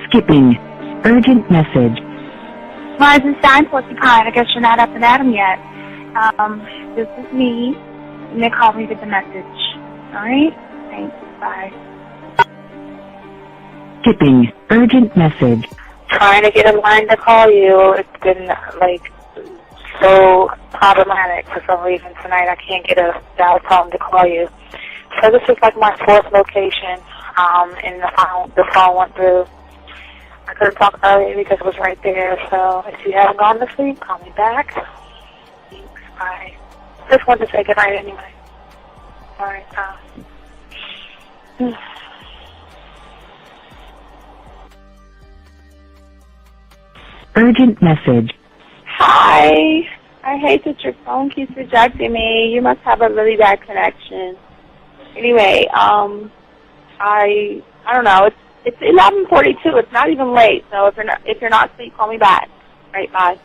Skipping. Urgent message. Rise and shine, Porcupine. I guess you're not up and at 'em yet. This is me. You may call me with the message. Alright? Thanks. Bye. Skipping. Urgent message. Trying to get a line to call you. It's been, so problematic for some reason tonight. I can't get a dial tone to call you. So this is my 4th location, and the phone went through. I couldn't talk earlier because it was right there, so if you haven't gone to sleep, call me back. Thanks, bye. Just wanted to say goodnight anyway. Alright, Urgent message. Hi. I hate that your phone keeps rejecting me. You must have a really bad connection. Anyway, I don't know. It's 11:42. It's not even late. So if you're not asleep, call me back. All right, bye.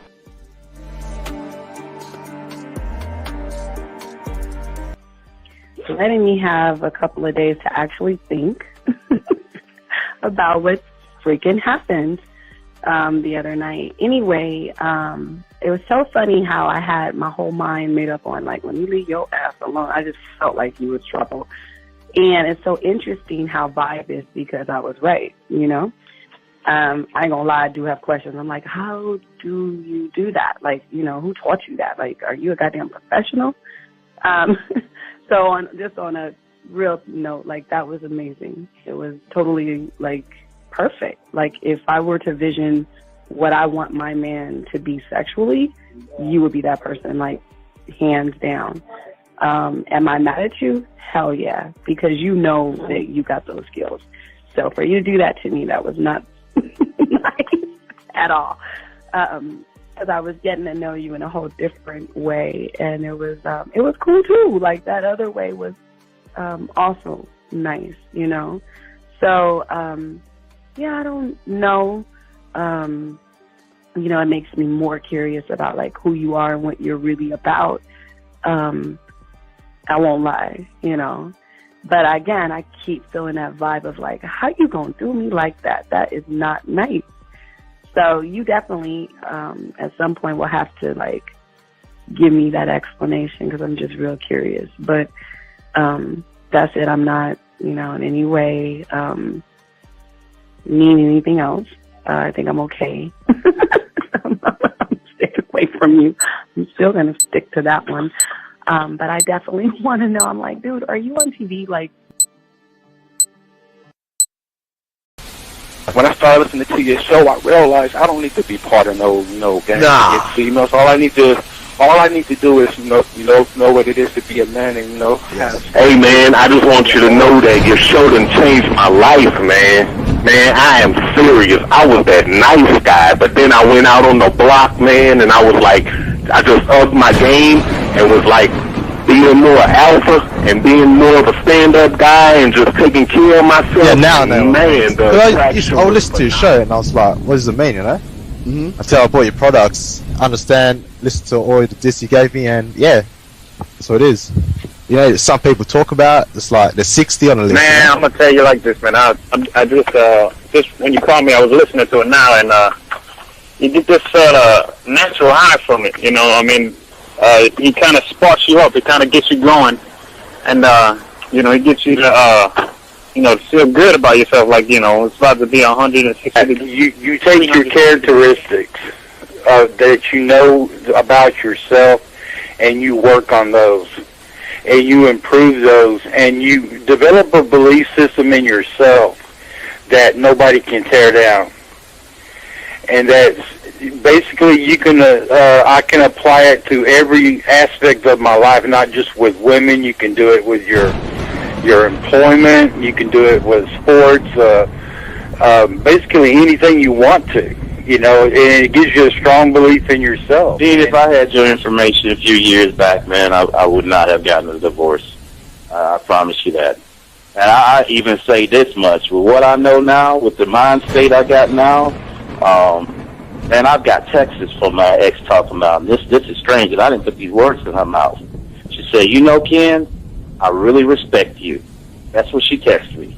Letting me have a couple of days to actually think about what freaking happened the other night. Anyway, it was so funny how I had my whole mind made up on, let me leave your ass alone. I just felt like you was trouble. And it's so interesting how vibe is because I was right, I ain't gonna lie, I do have questions. I'm like, how do you do that? Who taught you that? Are you a goddamn professional? So on a real note, that was amazing. It was totally, perfect. If I were to vision what I want my man to be sexually, you would be that person, hands down. Am I mad at you? Hell yeah, because you know that you got those skills. So for you to do that to me, that was not nice at all. Because I was getting to know you in a whole different way, and it was cool too. That other way was also nice, So yeah, I don't know. It makes me more curious about who you are and what you're really about. I won't lie, But again, I keep feeling that vibe of how you gonna do me like that? That is not nice. So you definitely, at some point, will have to give me that explanation because I'm just real curious. But that's it. I'm not, in any way mean anything else. I think I'm okay. I'm staying away from you. I'm still gonna stick to that one. But I definitely want to know. I'm like, dude, are you on TV? When I started listening to your show, I realized I don't need to be part of no gang against females. All I need to do is know what it is to be a man and Hey man, I just want you to know that your show done changed my life, man. Man, I am serious. I was that nice guy, but then I went out on the block, man, and I was I just upped my game and was being more alpha and being more of a stand-up guy and just taking care of myself. Yeah, now, man. I would listen to your show and I was like, what does it mean, Mm-hmm. Until I bought your products, understand, listen to all the discs you gave me, and yeah, that's what it is. Some people talk about it's they're 60 on the list. Man, I'm gonna tell you like this, man. I just when you called me, I was listening to it now, and you get this natural high from it. He kind of sparks you up. It kind of gets you going, and it gets you to feel good about yourself. It's about to be 160. You take your characteristics that you know about yourself, and you work on those, and you improve those, and you develop a belief system in yourself that nobody can tear down, and that's basically I can apply it to every aspect of my life, not just with women. You can do it with your employment. You can do it with sports. Basically anything you want to, and it gives you a strong belief in yourself. Dean, if I had your information a few years back, man, I would not have gotten a divorce. I promise you that. And I even say this much, with what I know now, with the mind state I got now, man, I've got texts from my ex talking about, this is strange, and I didn't put these words in her mouth. She said, Ken, I really respect you. That's what she texted me.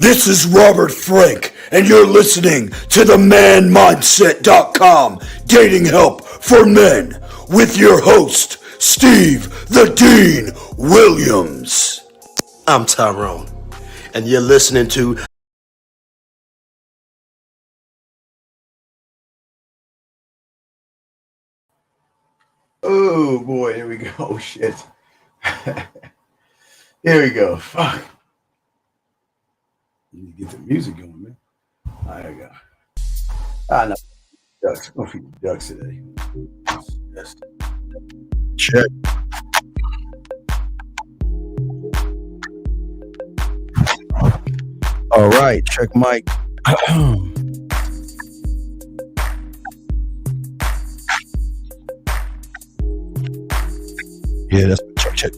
This is Robert Frank, and you're listening to the ManMindset.com Dating Help for Men with your host, Steve the Dean Williams. I'm Tyrone, and you're listening to Oh boy, here we go. Oh shit. Here we go. Fuck. You need to get the music going, man. There we go. No. Ducks. I'm gonna feed the ducks today. Yes. Check. All right, check mic. Yeah, that's check.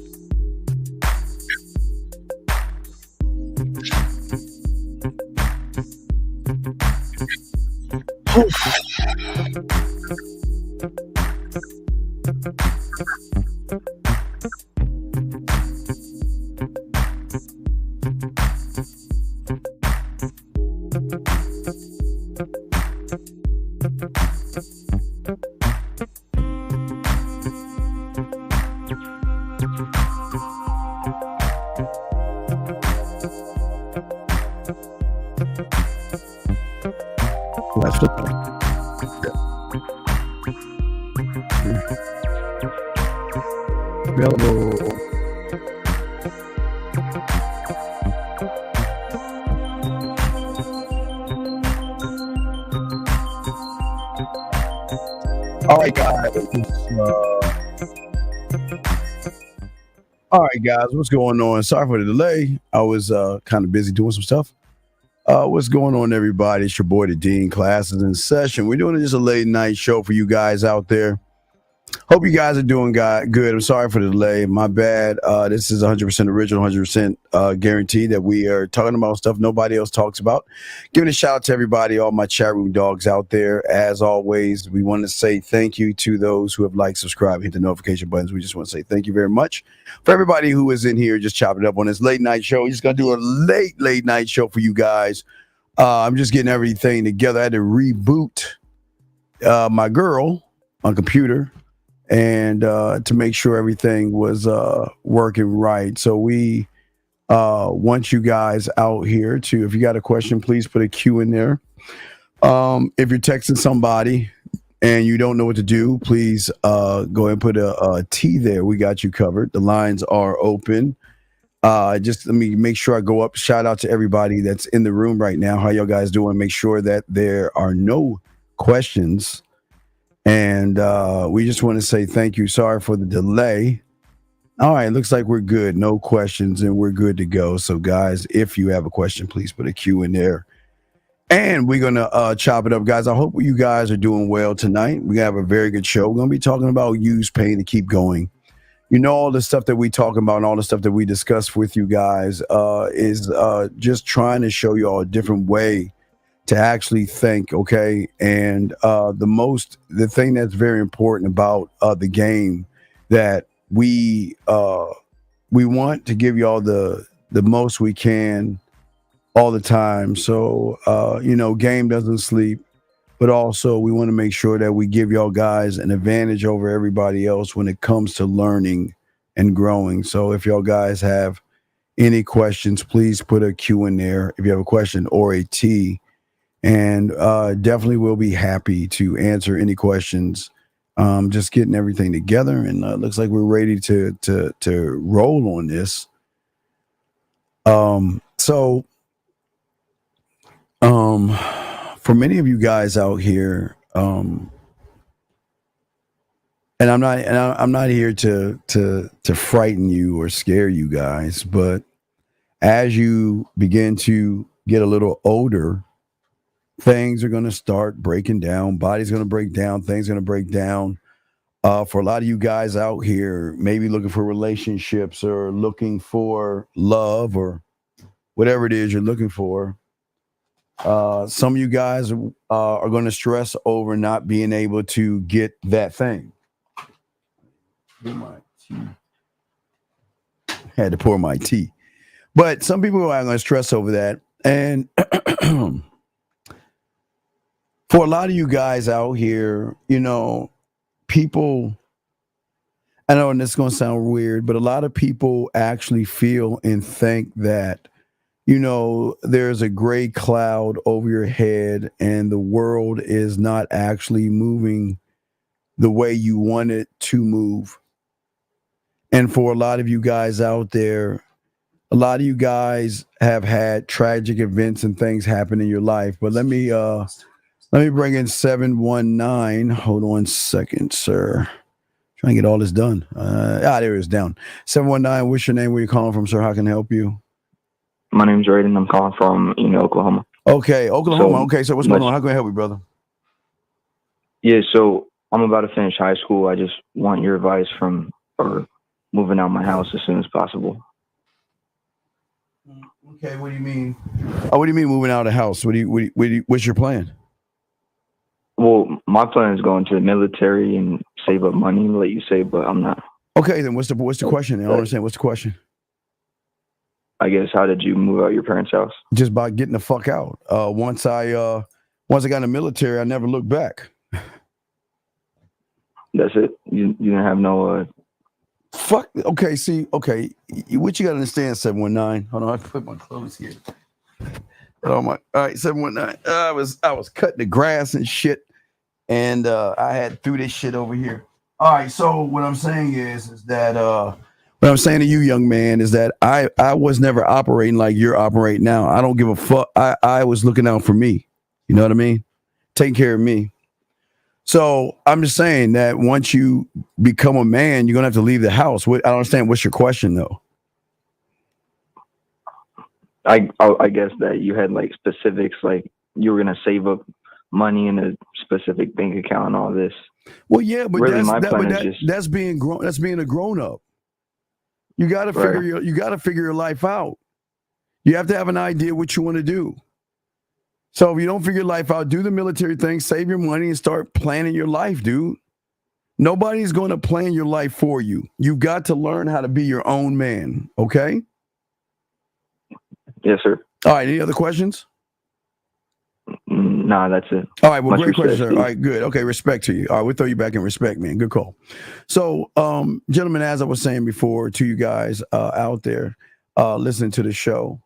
Available. All right, guys. What's going on? Sorry for the delay. I was kind of busy doing some stuff. What's going on, everybody? It's your boy, the Dean. Classes in session. We're doing just a late night show for you guys out there. Hope you guys are doing good. I'm sorry for the delay. My bad. This is 100% original, 100% guaranteed that we are talking about stuff nobody else talks about. Giving a shout out to everybody, all my chat room dogs out there. As always, we want to say thank you to those who have liked, subscribed, hit the notification buttons. We just want to say thank you very much. For everybody who is in here just chopping it up on this late night show, we're just going to do a late night show for you guys. I'm just getting everything together. I had to reboot my computer. And to make sure everything was working right. So we want you guys out here to, if you got a question, please put a Q in there. If you're texting somebody and you don't know what to do, please go ahead and put a T there. We got you covered. The lines are open. Just let me make sure I go up. Shout out to everybody that's in the room right now. How y'all guys doing? Make sure that there are no questions. And we just want to say thank you. Sorry for the delay. All right, looks like we're good. No questions, and we're good to go. So, guys, if you have a question, please put a Q in there. And we're going to chop it up, guys. I hope you guys are doing well tonight. We have a very good show. We're going to be talking about use pain to keep going. You know, all the stuff that we talk about and all the stuff that we discuss with you guys is just trying to show you all a different way to actually think, okay? And the thing that's very important about the game that we want to give y'all the most we can all the time. So, game doesn't sleep, but also we want to make sure that we give y'all guys an advantage over everybody else when it comes to learning and growing. So if y'all guys have any questions, please put a Q in there if you have a question, or a T. And definitely we'll be happy to answer any questions. Just getting everything together, and looks like we're ready to roll on this. So for many of you guys out here, and I'm not here to frighten you or scare you guys, but as you begin to get a little older, things are going to start breaking down. Body's going to break down. Things are going to break down. For a lot of you guys out here, maybe looking for relationships or looking for love or whatever it is you're looking for. Some of you guys are going to stress over not being able to get that thing. Had to pour my tea. But some people are going to stress over that. And for a lot of you guys out here, you know, people, I know, and this is going to sound weird, but a lot of people actually feel and think that, you know, there's a gray cloud over your head and the world is not actually moving the way you want it to move. And for a lot of you guys out there, a lot of you guys have had tragic events and things happen in your life. But let me bring in 719. Hold on a second, sir. Trying to get all this done. There it is, down. 719, what's your name? Where you calling from, sir? How can I help you? My name's Raiden. I'm calling from Oklahoma. Okay, Oklahoma. So what's going on? How can I help you, brother? Yeah, so I'm about to finish high school. I just want your advice for moving out my house as soon as possible. Okay, what do you mean? What do you mean moving out of the house? What's your plan? Well, my plan is going to the military and save up money, let you say, but I'm not. Okay, then what's the question? I don't understand. What's the question? I guess, how did you move out your parents' house? Just by getting the fuck out. Once I got in the military, I never looked back. That's it. You didn't have no. Fuck. Okay. See. Okay. What you got to understand, 719. Hold on. I put my clothes here. Oh my. All right. 719. I was cutting the grass and shit, and I had threw this shit over here. All right. So what I'm saying is that what I'm saying to you, young man, is that I was never operating like you're operating now. I don't give a fuck. I was looking out for me. You know what I mean? Taking care of me. So I'm just saying that once you become a man, you're gonna have to leave the house. I don't understand. What's your question, though? I guess that you had like specifics, like you were gonna save up money in a specific bank account and all this. Well, yeah, but really, that's being grown. That's being a grown up. You got to figure your life out. You have to have an idea what you want to do. So if you don't figure your life out, do the military thing, save your money, and start planning your life, dude. Nobody's going to plan your life for you. You got to learn how to be your own man, okay? Yes, sir. All right, any other questions? Nah, that's it. All right, well, great question, sir. All right, good. Okay, respect to you. All right, we'll throw you back in respect, man. Good call. So, gentlemen, as I was saying before to you guys out there listening to the show,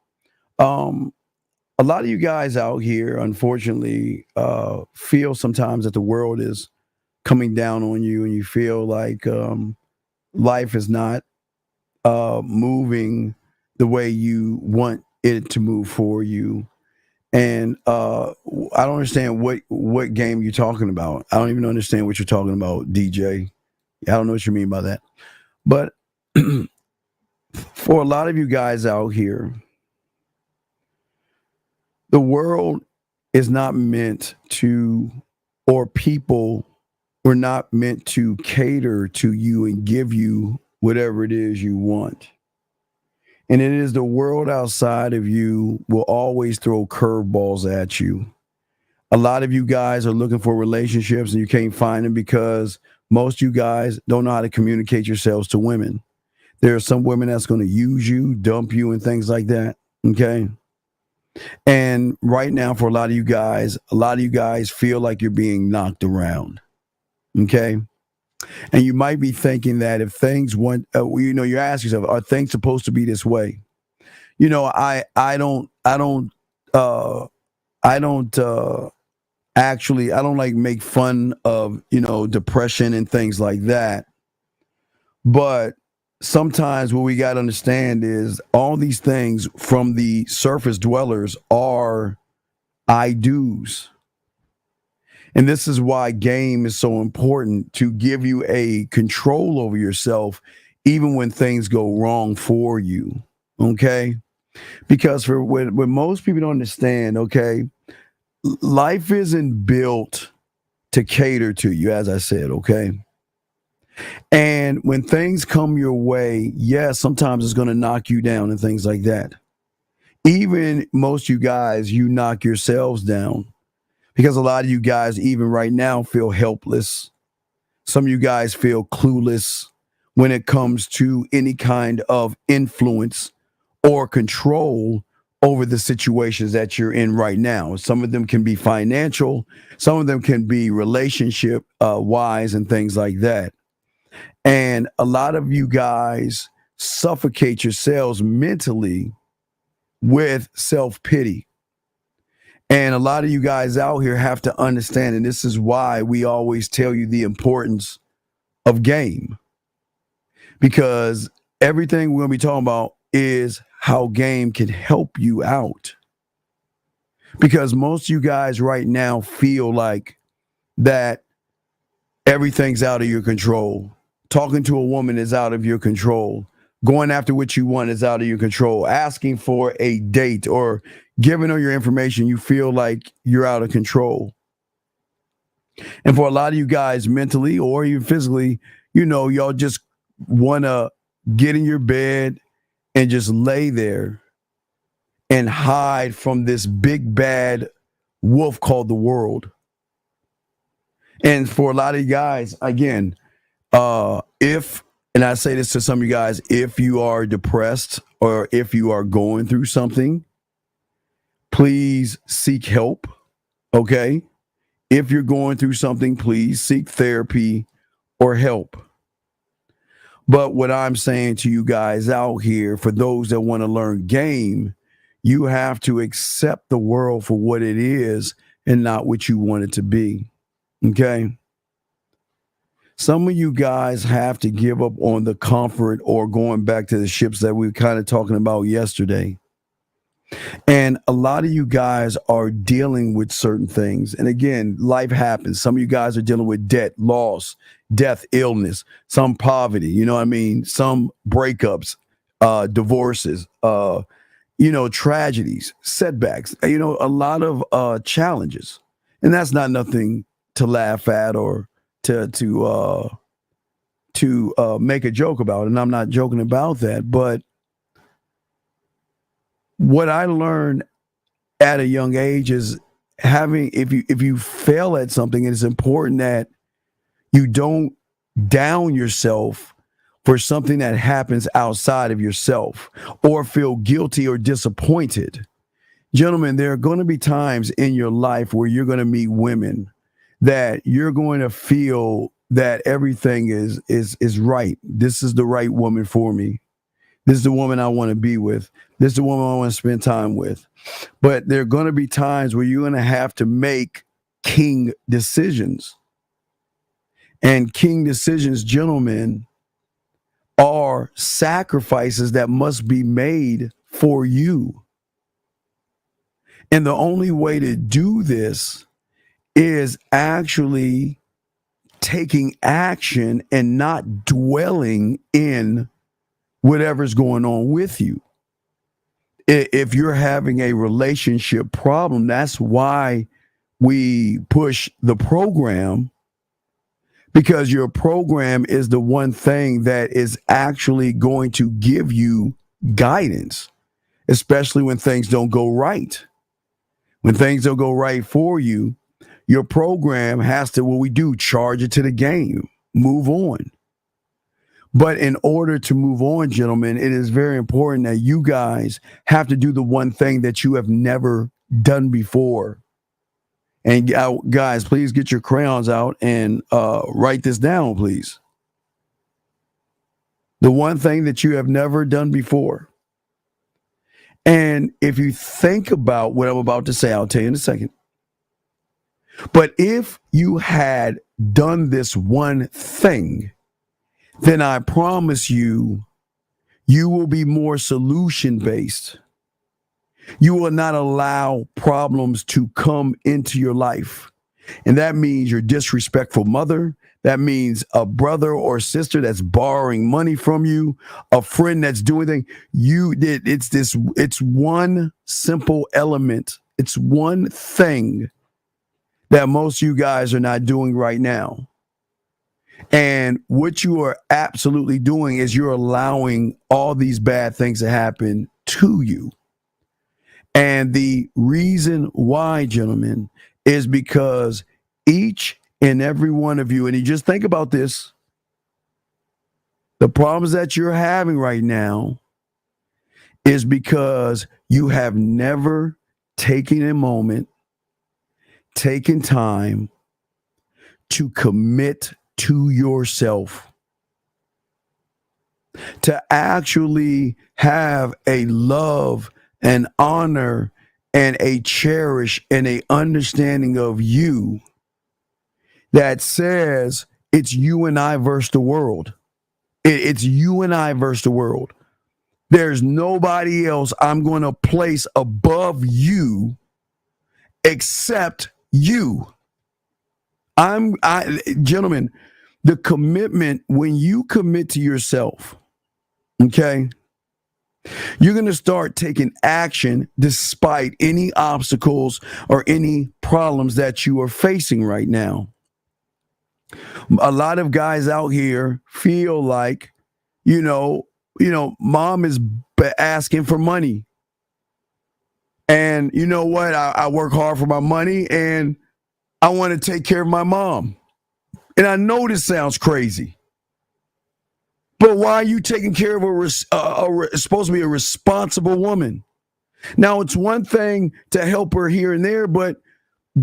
a lot of you guys out here, unfortunately, feel sometimes that the world is coming down on you, and you feel like life is not moving the way you want it to move for you. And I don't understand what game you're talking about. I don't even understand what you're talking about, DJ. I don't know what you mean by that. But for a lot of you guys out here, the world is not meant to, or people were not meant to cater to you and give you whatever it is you want. And it is the world outside of you will always throw curveballs at you. A lot of you guys are looking for relationships and you can't find them because most of you guys don't know how to communicate yourselves to women. There are some women that's going to use you, dump you, and things like that. Okay. And right now, for a lot of you guys feel like you're being knocked around. Okay. And you might be thinking that if things went, you ask yourself, are things supposed to be this way? You know, I don't like make fun of, depression and things like that. But sometimes what we got to understand is all these things from the surface dwellers are I do's. And this is why game is so important, to give you a control over yourself, even when things go wrong for you. Okay. Because for when most people don't understand, okay, life isn't built to cater to you, as I said. Okay. And when things come your way, yes, sometimes it's going to knock you down and things like that. Even most you guys, you knock yourselves down. Because a lot of you guys, even right now, feel helpless. Some of you guys feel clueless when it comes to any kind of influence or control over the situations that you're in right now. Some of them can be financial, some of them can be relationship wise and things like that. And a lot of you guys suffocate yourselves mentally with self-pity. And a lot of you guys out here have to understand, and this is why we always tell you the importance of game. Because everything we're going to be talking about is how game can help you out. Because most of you guys right now feel like that everything's out of your control. Talking to a woman is out of your control. Going after what you want is out of your control. Asking for a date or giving her your information, you feel like you're out of control. And for a lot of you guys mentally or even physically, y'all just want to get in your bed and just lay there and hide from this big bad wolf called the world. And for a lot of you guys, again, and I say this to some of you guys, if you are depressed or if you are going through something, please seek help, okay? If you're going through something, please seek therapy or help. But what I'm saying to you guys out here, for those that want to learn game, you have to accept the world for what it is and not what you want it to be, okay? Some of you guys have to give up on the comfort or going back to the ships that we were kind of talking about yesterday. And a lot of you guys are dealing with certain things. And again, life happens. Some of you guys are dealing with debt, loss, death, illness, some poverty, some breakups, divorces, tragedies, setbacks, a lot of challenges. And that's not nothing to laugh at or to make a joke about. And I'm not joking about that. But what I learned at a young age is if you fail at something, it is important that you don't down yourself for something that happens outside of yourself or feel guilty or disappointed. Gentlemen, there are going to be times in your life where you're going to meet women that you're going to feel that everything is right. This is the right woman for me. This is the woman I want to be with. This is the woman I want to spend time with. But there are going to be times where you're going to have to make king decisions. And king decisions, gentlemen, are sacrifices that must be made for you. And the only way to do this is actually taking action and not dwelling in whatever's going on with you. If you're having a relationship problem, that's why we push the program, because your program is the one thing that is actually going to give you guidance, especially when things don't go right. When things don't go right for you, your program has to, charge it to the game, move on. But in order to move on, gentlemen, it is very important that you guys have to do the one thing that you have never done before. And guys, please get your crayons out and write this down, please. The one thing that you have never done before. And if you think about what I'm about to say, I'll tell you in a second. But if you had done this one thing, then I promise you, you will be more solution-based. You will not allow problems to come into your life. And that means your disrespectful mother. That means a brother or sister that's borrowing money from you, a friend that's doing things. It's one simple element. It's one thing that most of you guys are not doing right now. And what you are absolutely doing is you're allowing all these bad things to happen to you. And the reason why, gentlemen, is because each and every one of you, and you just think about this, the problems that you're having right now is because you have never taken a moment, taken time to commit to yourself, to actually have a love and honor and a cherish and a understanding of you that says it's you and I versus the world. It's you and I versus the world. There's nobody else I'm going to place above you except you. Gentlemen, the commitment, when you commit to yourself, okay, you're going to start taking action despite any obstacles or any problems that you are facing right now. A lot of guys out here feel like, mom is asking for money. And you know what? I work hard for my money and I want to take care of my mom. And I know this sounds crazy, but why are you taking care of supposed to be a responsible woman? Now, it's one thing to help her here and there, but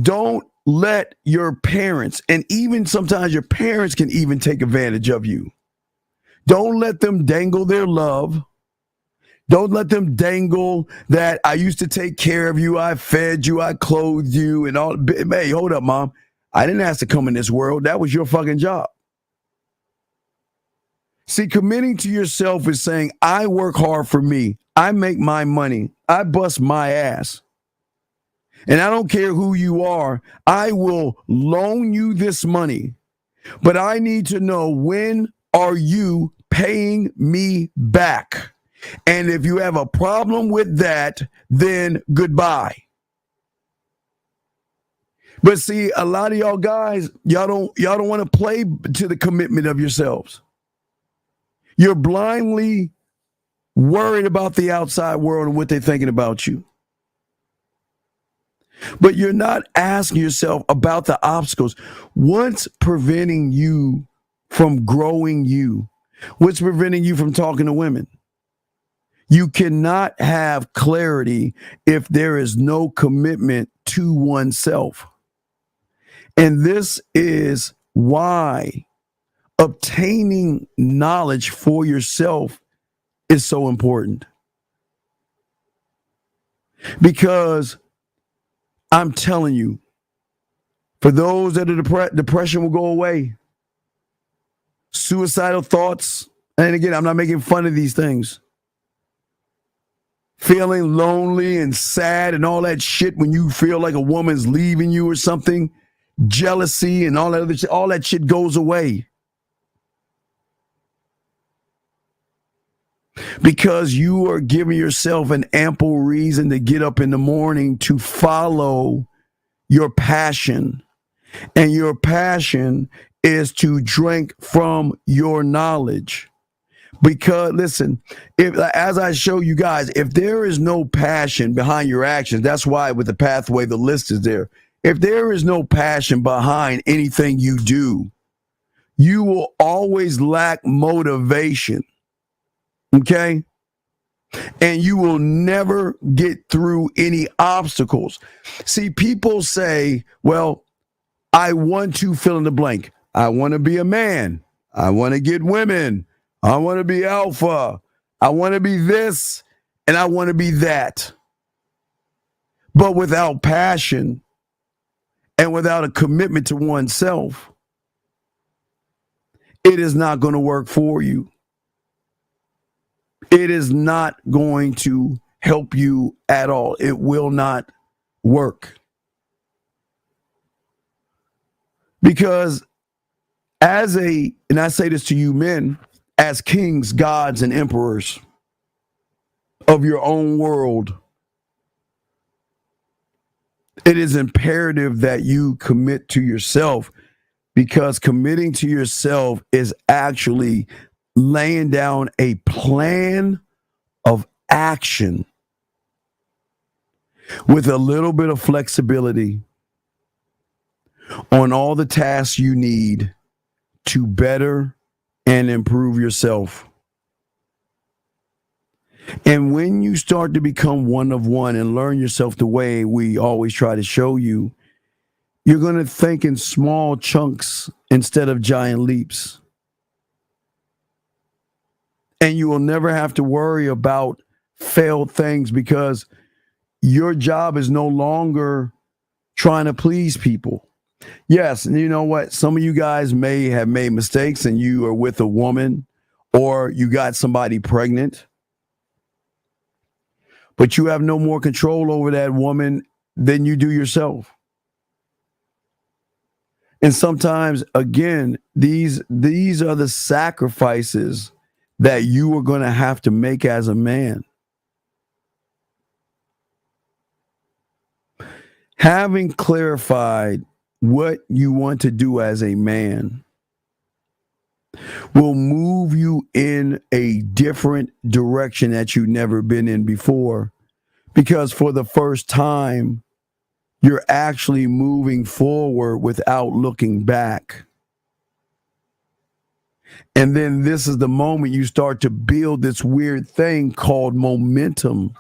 don't let your parents, and even sometimes your parents can even take advantage of you. Don't let them dangle their love. Don't let them dangle that I used to take care of you, I fed you, I clothed you, and all. Hey, hold up, Mom. I didn't ask to come in this world. That was your fucking job. See, committing to yourself is saying, I work hard for me. I make my money. I bust my ass. And I don't care who you are. I will loan you this money. But I need to know, when are you paying me back? And if you have a problem with that, then goodbye. But see, a lot of y'all guys, y'all don't want to play to the commitment of yourselves. You're blindly worried about the outside world and what they're thinking about you. But you're not asking yourself about the obstacles. What's preventing you from growing you? What's preventing you from talking to women? You cannot have clarity if there is no commitment to oneself. And this is why obtaining knowledge for yourself is so important. Because I'm telling you, for those that are depression will go away. Suicidal thoughts, and again, I'm not making fun of these things. Feeling lonely and sad and all that shit when you feel like a woman's leaving you or something, jealousy and all that other shit, all that shit goes away. Because you are giving yourself an ample reason to get up in the morning to follow your passion. And your passion is to drink from your knowledge. Because listen, as I show you guys, if there is no passion behind your actions, that's why with the pathway, the list is there. If there is no passion behind anything you do, you will always lack motivation. Okay? And you will never get through any obstacles. See, people say, well, I want to fill in the blank. I want to be a man. I want to get women. I want to be alpha. I want to be this and I want to be that. But without passion and without a commitment to oneself, it is not going to work for you. It is not going to help you at all. It will not work. Because and I say this to you men, as kings, gods, and emperors of your own world, it is imperative that you commit to yourself, because committing to yourself is actually laying down a plan of action with a little bit of flexibility on all the tasks you need to better and improve yourself. And when you start to become one of one and learn yourself the way we always try to show you, you're going to think in small chunks instead of giant leaps. And you will never have to worry about failed things because your job is no longer trying to please people. Yes, and you know what? Some of you guys may have made mistakes and you are with a woman or you got somebody pregnant. But you have no more control over that woman than you do yourself. And sometimes, again, these are the sacrifices that you are going to have to make as a man. Having clarified what you want to do as a man will move you in a different direction that you've never been in before, because for the first time, you're actually moving forward without looking back. And then this is the moment you start to build this weird thing called momentum.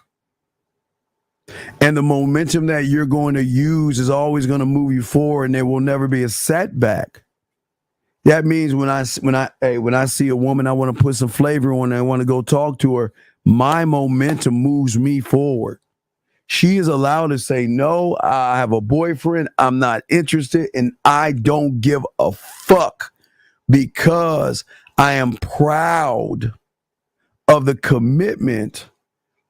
And the momentum that you're going to use is always going to move you forward, and there will never be a setback. That means when I see a woman, I want to put some flavor on her, I want to go talk to her, my momentum moves me forward. She is allowed to say, no, I have a boyfriend, I'm not interested, and I don't give a fuck because I am proud of the commitment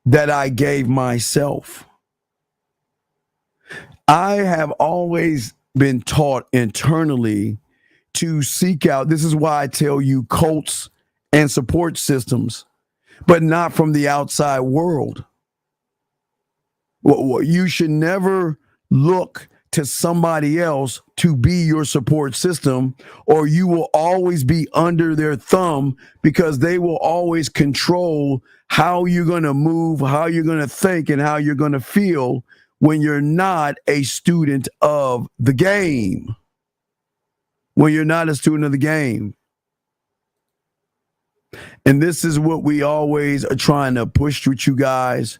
that I gave myself. I have always been taught internally to seek out, this is why I tell you cults and support systems, but not from the outside world. You should never look to somebody else to be your support system, or you will always be under their thumb because they will always control how you're going to move, how you're going to think, and how you're going to feel when you're not a student of the game. When you're not a student of the game. And this is what we always are trying to push with you guys,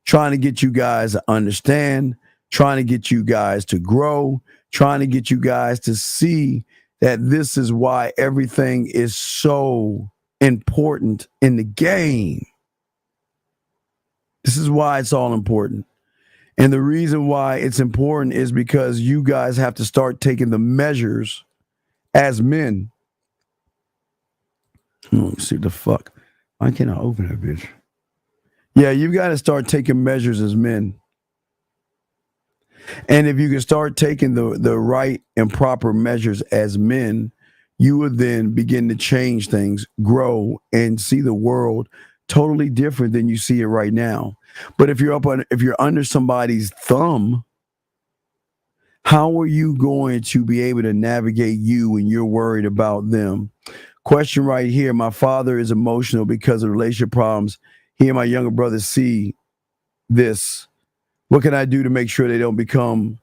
trying to get you guys to understand, trying to get you guys to grow, trying to get you guys to see that this is why everything is so important in the game. This is why it's all important. And the reason why it's important is because you guys have to start taking the measures as men. Let's see the fuck. Why can't I open that bitch? Yeah, you've got to start taking measures as men. And if you can start taking the right and proper measures as men, you would then begin to change things, grow, and see the world totally different than you see it right now. But if you're under somebody's thumb, how are you going to be able to navigate you when you're worried about them? Question right here. My father is emotional because of relationship problems. He and my younger brother see this. What can I do to make sure they don't become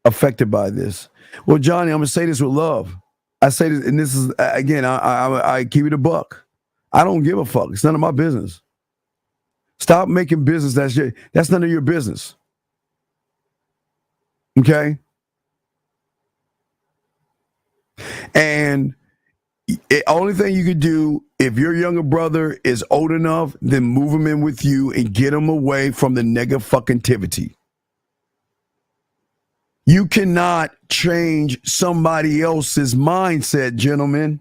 affected by this? Well, Johnny, I'm going to say this with love. I say this, and this is, again, I keep it a buck. I don't give a fuck. It's none of my business. Stop making business. That's none of your business. Okay? And the only thing you could do, if your younger brother is old enough, then move him in with you and get him away from the negativity. You cannot change somebody else's mindset, gentlemen.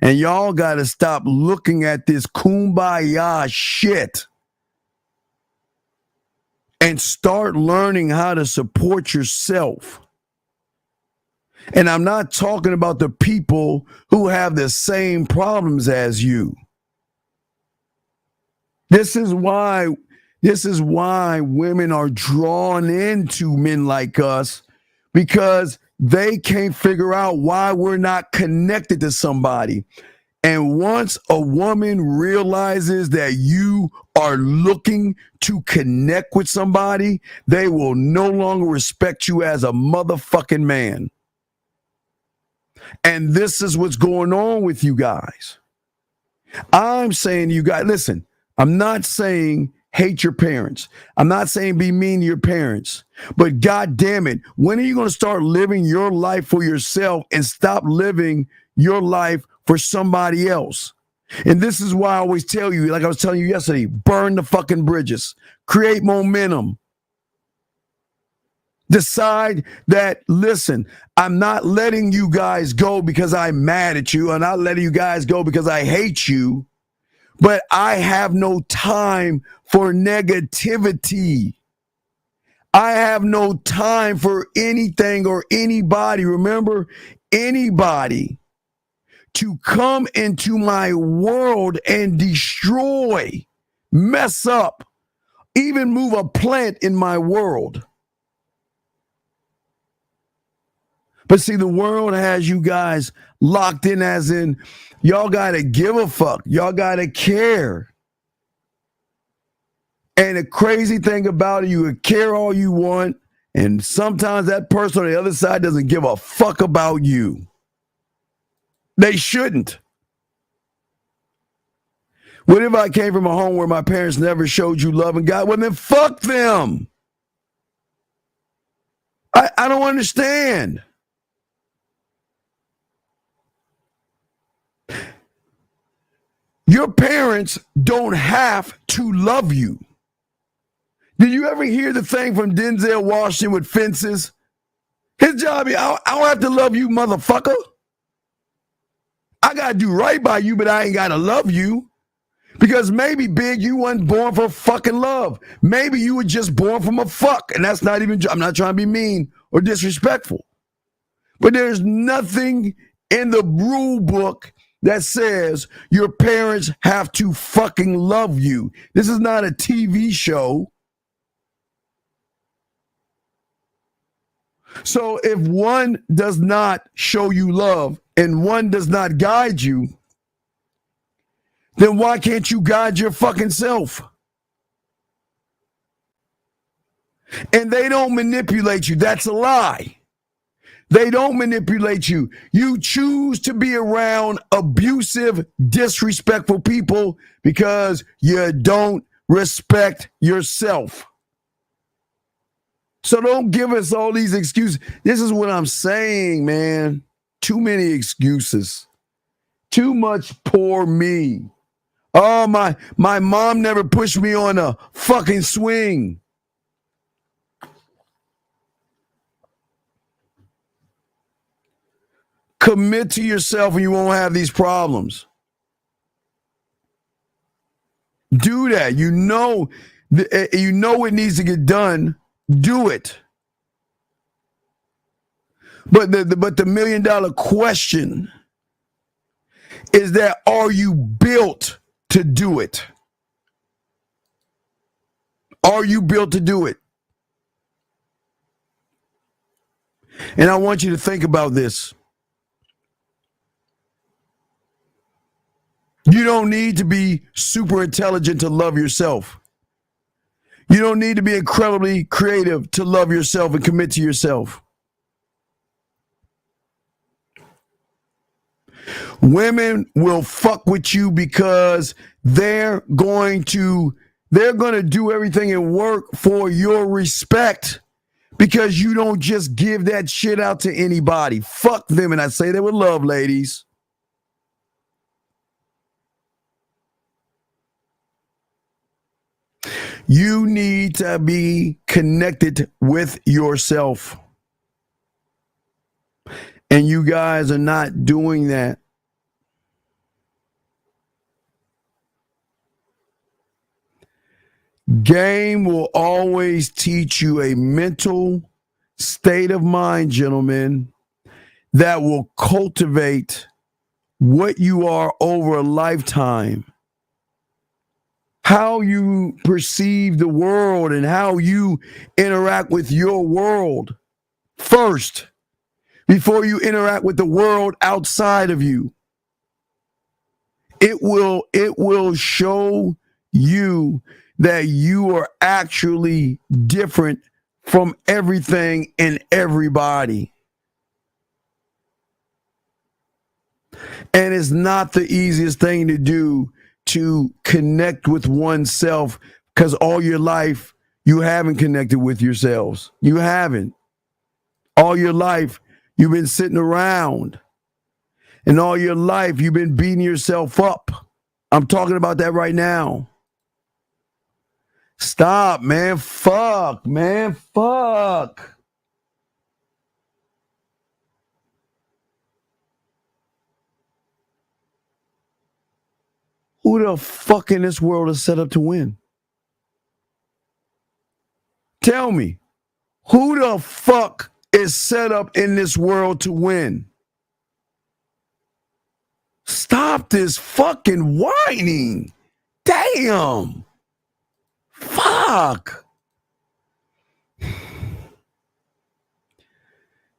And y'all got to stop looking at this kumbaya shit and start learning how to support yourself. And I'm not talking about the people who have the same problems as you. This is why women are drawn into men like us, because they can't figure out why we're not connected to somebody. And once a woman realizes that you are looking to connect with somebody, they will no longer respect you as a motherfucking man. And this is what's going on with you guys. I'm saying to you guys, listen, I'm not saying hate your parents. I'm not saying be mean to your parents. But God damn it, when are you going to start living your life for yourself and stop living your life for somebody else? And this is why I always tell you, like I was telling you yesterday, burn the fucking bridges. Create momentum. Decide that, listen, I'm not letting you guys go because I'm mad at you. I'm not letting you guys go because I hate you. But I have no time for negativity. I have no time for anything or anybody. Remember, anybody to come into my world and destroy, mess up, even move a plant in my world. But see, the world has you guys locked in as in, y'all got to give a fuck. Y'all got to care. And the crazy thing about it, you would care all you want, and sometimes that person on the other side doesn't give a fuck about you. They shouldn't. What if I came from a home where my parents never showed you love and God? Well, then fuck them. I don't understand. Your parents don't have to love you. Did you ever hear the thing from Denzel Washington with Fences? His job is, I don't have to love you, motherfucker. I got to do right by you, but I ain't got to love you. Because maybe, Big, you weren't born for fucking love. Maybe you were just born from a fuck. And that's not even, I'm not trying to be mean or disrespectful. But there's nothing in the rule book that says your parents have to fucking love you. This is not a TV show. So if one does not show you love and one does not guide you, then why can't you guide your fucking self? And they don't manipulate you. That's a lie. They don't manipulate you. You choose to be around abusive, disrespectful people because you don't respect yourself. So don't give us all these excuses. This is what I'm saying, man. Too many excuses. Too much poor me. Oh, my mom never pushed me on a fucking swing. Commit to yourself and you won't have these problems. Do that. You know it needs to get done. Do it. But the $1 million question is that, are you built to do it? Are you built to do it? And I want you to think about this. You don't need to be super intelligent to love yourself. You don't need to be incredibly creative to love yourself and commit to yourself. Women will fuck with you because they're going to do everything and work for your respect because you don't just give that shit out to anybody. Fuck them, and I say that with love, ladies. You need to be connected with yourself. And you guys are not doing that. Game will always teach you a mental state of mind, gentlemen, that will cultivate what you are over a lifetime. How you perceive the world and how you interact with your world first before you interact with the world outside of you. It will show you that you are actually different from everything and everybody. And it's not the easiest thing to do to connect with oneself, because all your life you haven't connected with yourselves. You haven't. All your life you've been sitting around, and all your life you've been beating yourself up. I'm talking about that right now. Stop, man. Fuck, man. Fuck. Who the fuck in this world is set up to win? Tell me, who the fuck is set up in this world to win? Stop this fucking whining. Damn. Fuck.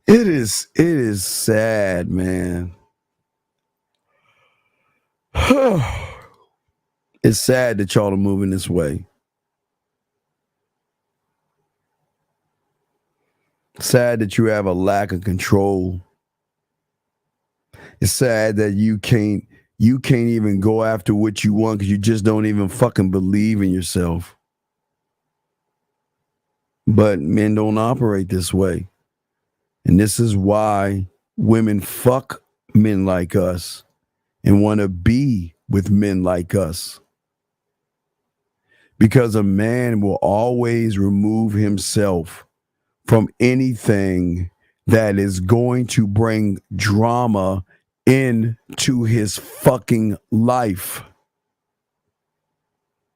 It is sad, man. It's sad that y'all are moving this way. Sad that you have a lack of control. It's sad that you can't even go after what you want because you just don't even fucking believe in yourself. But men don't operate this way. And this is why women fuck men like us and want to be with men like us. Because a man will always remove himself from anything that is going to bring drama into his fucking life.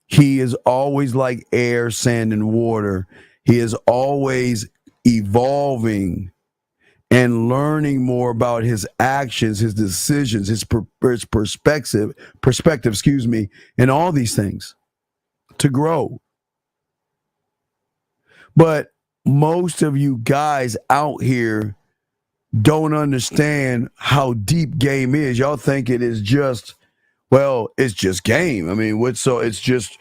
He is always like air, sand, and water. He is always evolving and learning more about his actions, his decisions, his perspective, and all these things to grow. But most of you guys out here don't understand how deep game is. Y'all think it is just, well, it's just game. I mean, it's just,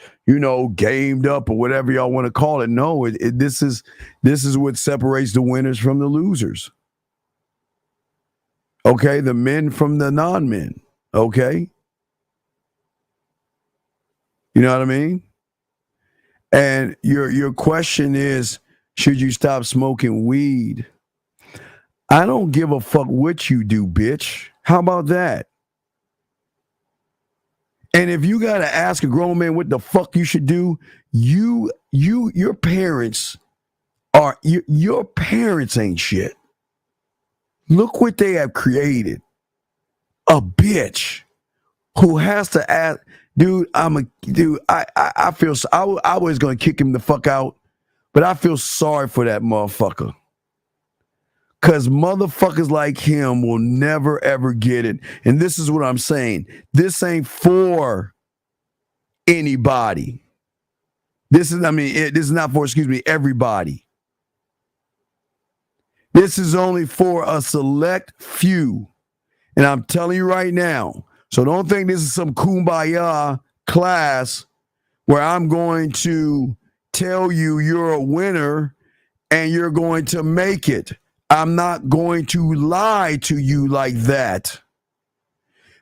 gamed up or whatever y'all want to call it. No, this is what separates the winners from the losers. Okay, the men from the non-men. Okay. You know what I mean? And your question is, should you stop smoking weed? I don't give a fuck what you do, bitch. How about that? And if you got to ask a grown man what the fuck you should do, your parents your parents ain't shit. Look what they have created. A bitch who has to ask, I feel, I was going to kick him the fuck out, but I feel sorry for that motherfucker. Because motherfuckers like him will never, ever get it. And this is what I'm saying. This ain't for anybody. This is not for, everybody. This is only for a select few. And I'm telling you right now, so don't think this is some kumbaya class where I'm going to tell you you're a winner and you're going to make it. I'm not going to lie to you like that.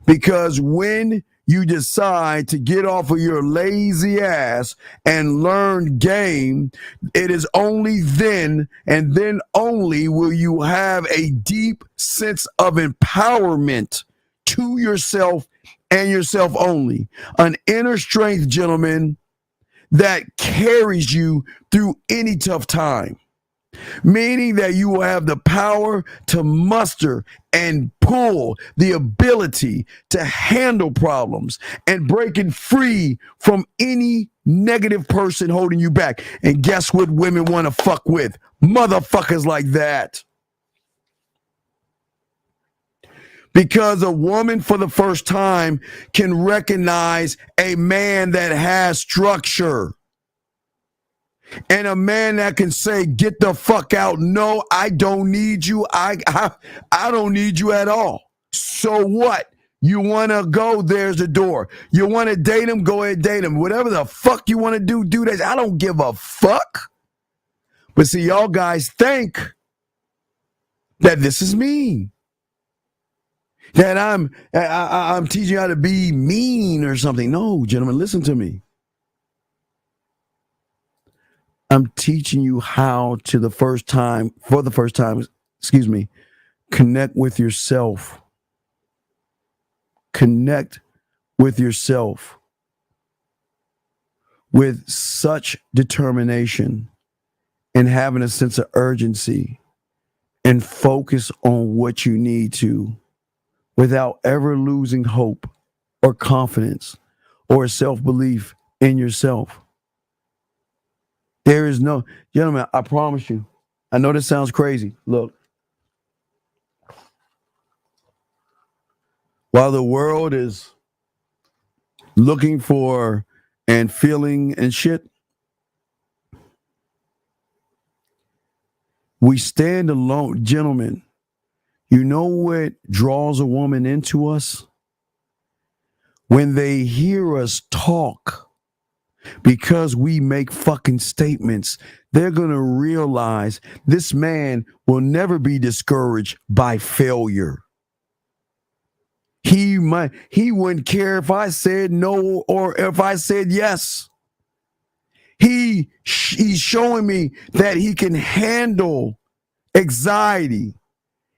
Because when you decide to get off of your lazy ass and learn game, it is only then and then only will you have a deep sense of empowerment to yourself and yourself only. An inner strength, gentlemen, that carries you through any tough time. Meaning that you will have the power to muster and pull the ability to handle problems and breaking free from any negative person holding you back. And guess what women want to fuck with? Motherfuckers like that. Because a woman for the first time can recognize a man that has structure. And a man that can say, get the fuck out. No, I don't need you. I don't need you at all. So what? You want to go, there's the door. You want to date him, go ahead, date him. Whatever the fuck you want to do that. I don't give a fuck. But see, y'all guys think that this is mean. that I'm teaching you how to be mean or something. No, gentlemen, listen to me. I'm teaching you how for the first time, connect with yourself. Connect with yourself with such determination and having a sense of urgency and focus on what you need to without ever losing hope or confidence or self-belief in yourself. There is no, gentlemen, I promise you, I know this sounds crazy. Look, while the world is looking for and feeling and shit, we stand alone. Gentlemen, you know what draws a woman into us? When they hear us talk, because we make fucking statements, they're going to realize this man will never be discouraged by failure. He wouldn't care if I said no or if I said yes. He's showing me that he can handle anxiety.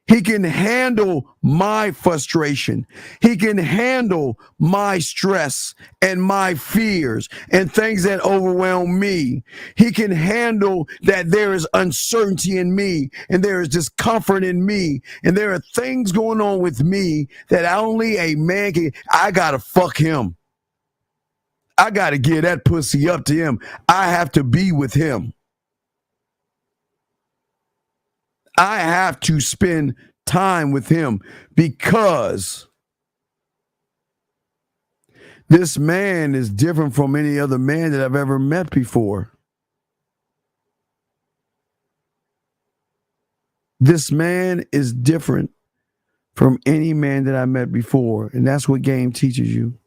He can handle my frustration. He can handle my stress and my fears and things that overwhelm me. He can handle that there is uncertainty in me and there is discomfort in me and there are things going on with me that only a man can. I gotta fuck him. I gotta get that pussy up to him. I have to be with him. I have to spend time with him because this man is different from any other man that I've ever met before. This man is different from any man that I met before. And that's what game teaches you.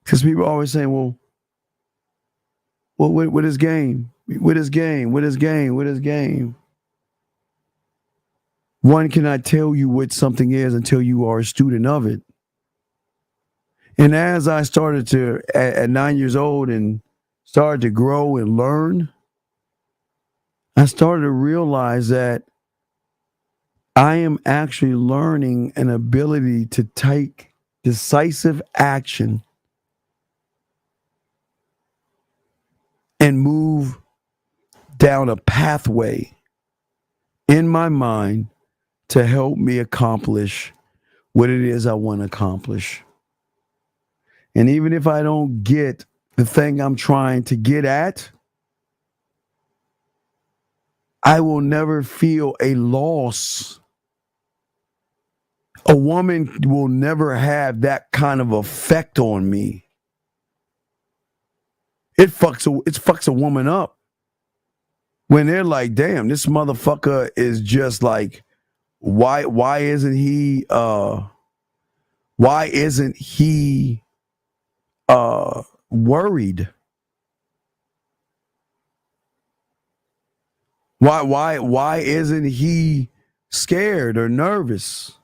Because people always say, well, what is game? What is game? What is game? What is game? One cannot tell you what something is until you are a student of it. And as I started to, at 9 years old, and started to grow and learn, I started to realize that I am actually learning an ability to take decisive action and move down a pathway in my mind to help me accomplish what it is I want to accomplish. And even if I don't get the thing I'm trying to get at, I will never feel a loss. A woman will never have that kind of effect on me. It fucks a woman up when they're like, damn, this motherfucker is just like, why isn't he worried? Why isn't he scared or nervous?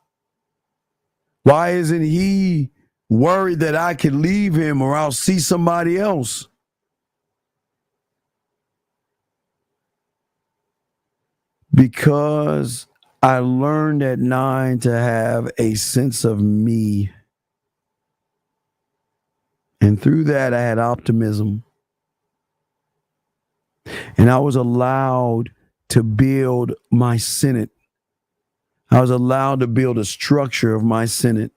Why isn't he worried that I could leave him or I'll see somebody else? Because I learned at 9 to have a sense of me. And through that, I had optimism. And I was allowed to build my Senate. I was allowed to build a structure of my Senate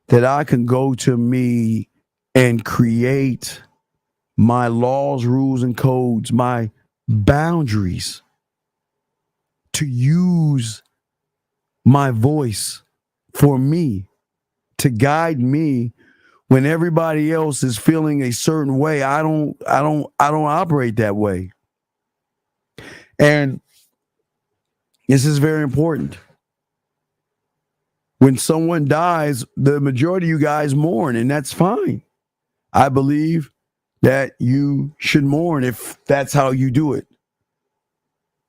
that I can go to me and create my laws, rules, and codes, my boundaries, to use my voice for me, to guide me when everybody else is feeling a certain way. I don't operate that way. And this is very important. When someone dies, the majority of you guys mourn, and that's fine. I believe that you should mourn if that's how you do it.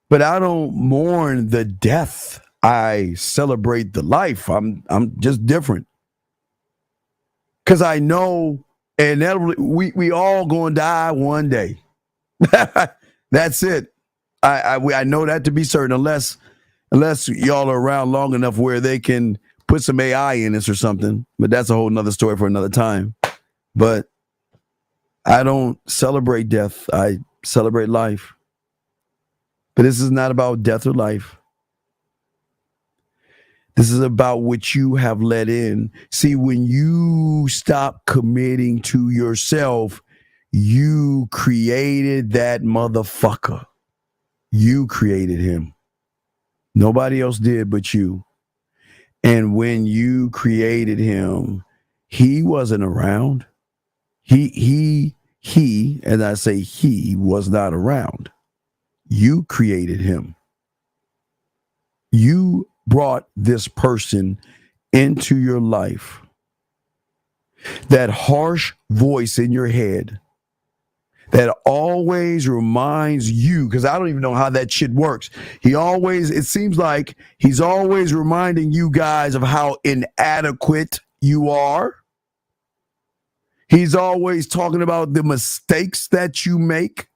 But I don't mourn the death. I celebrate the life. I'm just different. Because I know inevitably we all gonna die one day. That's it. I know that to be certain, unless y'all are around long enough where they can put some AI in us or something. But that's a whole nother story for another time. But I don't celebrate death. I celebrate life. But this is not about death or life. This is about what you have let in. See, when you stop committing to yourself, you created that motherfucker. You created him. Nobody else did but you. And when you created him, he wasn't around. He, as I say, he was not around. You created him. You brought this person into your life. That harsh voice in your head that always reminds you, because I don't even know how that shit works. It seems like he's always reminding you guys of how inadequate you are. He's always talking about the mistakes that you make,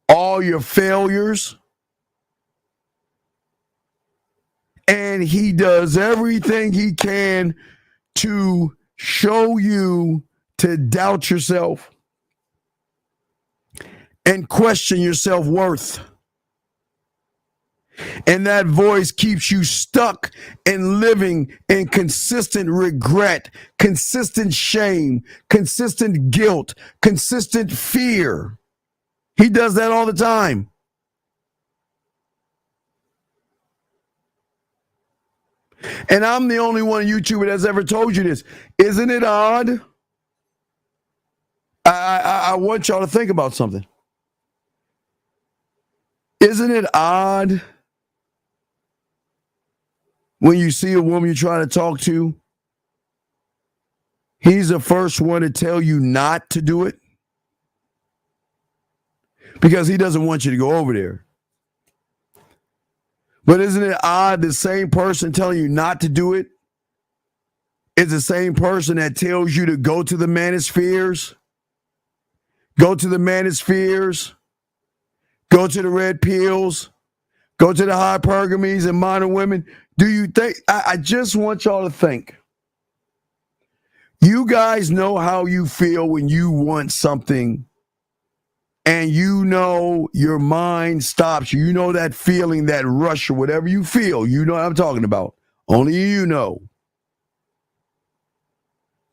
all your failures. And he does everything he can to show you to doubt yourself and question your self-worth. And that voice keeps you stuck in living in consistent regret, consistent shame, consistent guilt, consistent fear. He does that all the time. And I'm the only one on YouTube that's ever told you this. Isn't it odd? I want y'all to think about something. Isn't it odd when you see a woman you're trying to talk to, he's the first one to tell you not to do it? Because he doesn't want you to go over there. But isn't it odd the same person telling you not to do it is the same person that tells you to go to the manospheres? Go to the manospheres. Go to the red pills. Go to the hypergamies and modern women. Do you think, I just want y'all to think. You guys know how you feel when you want something and you know your mind stops you. You know that feeling, that rush or whatever you feel. You know what I'm talking about. Only you know.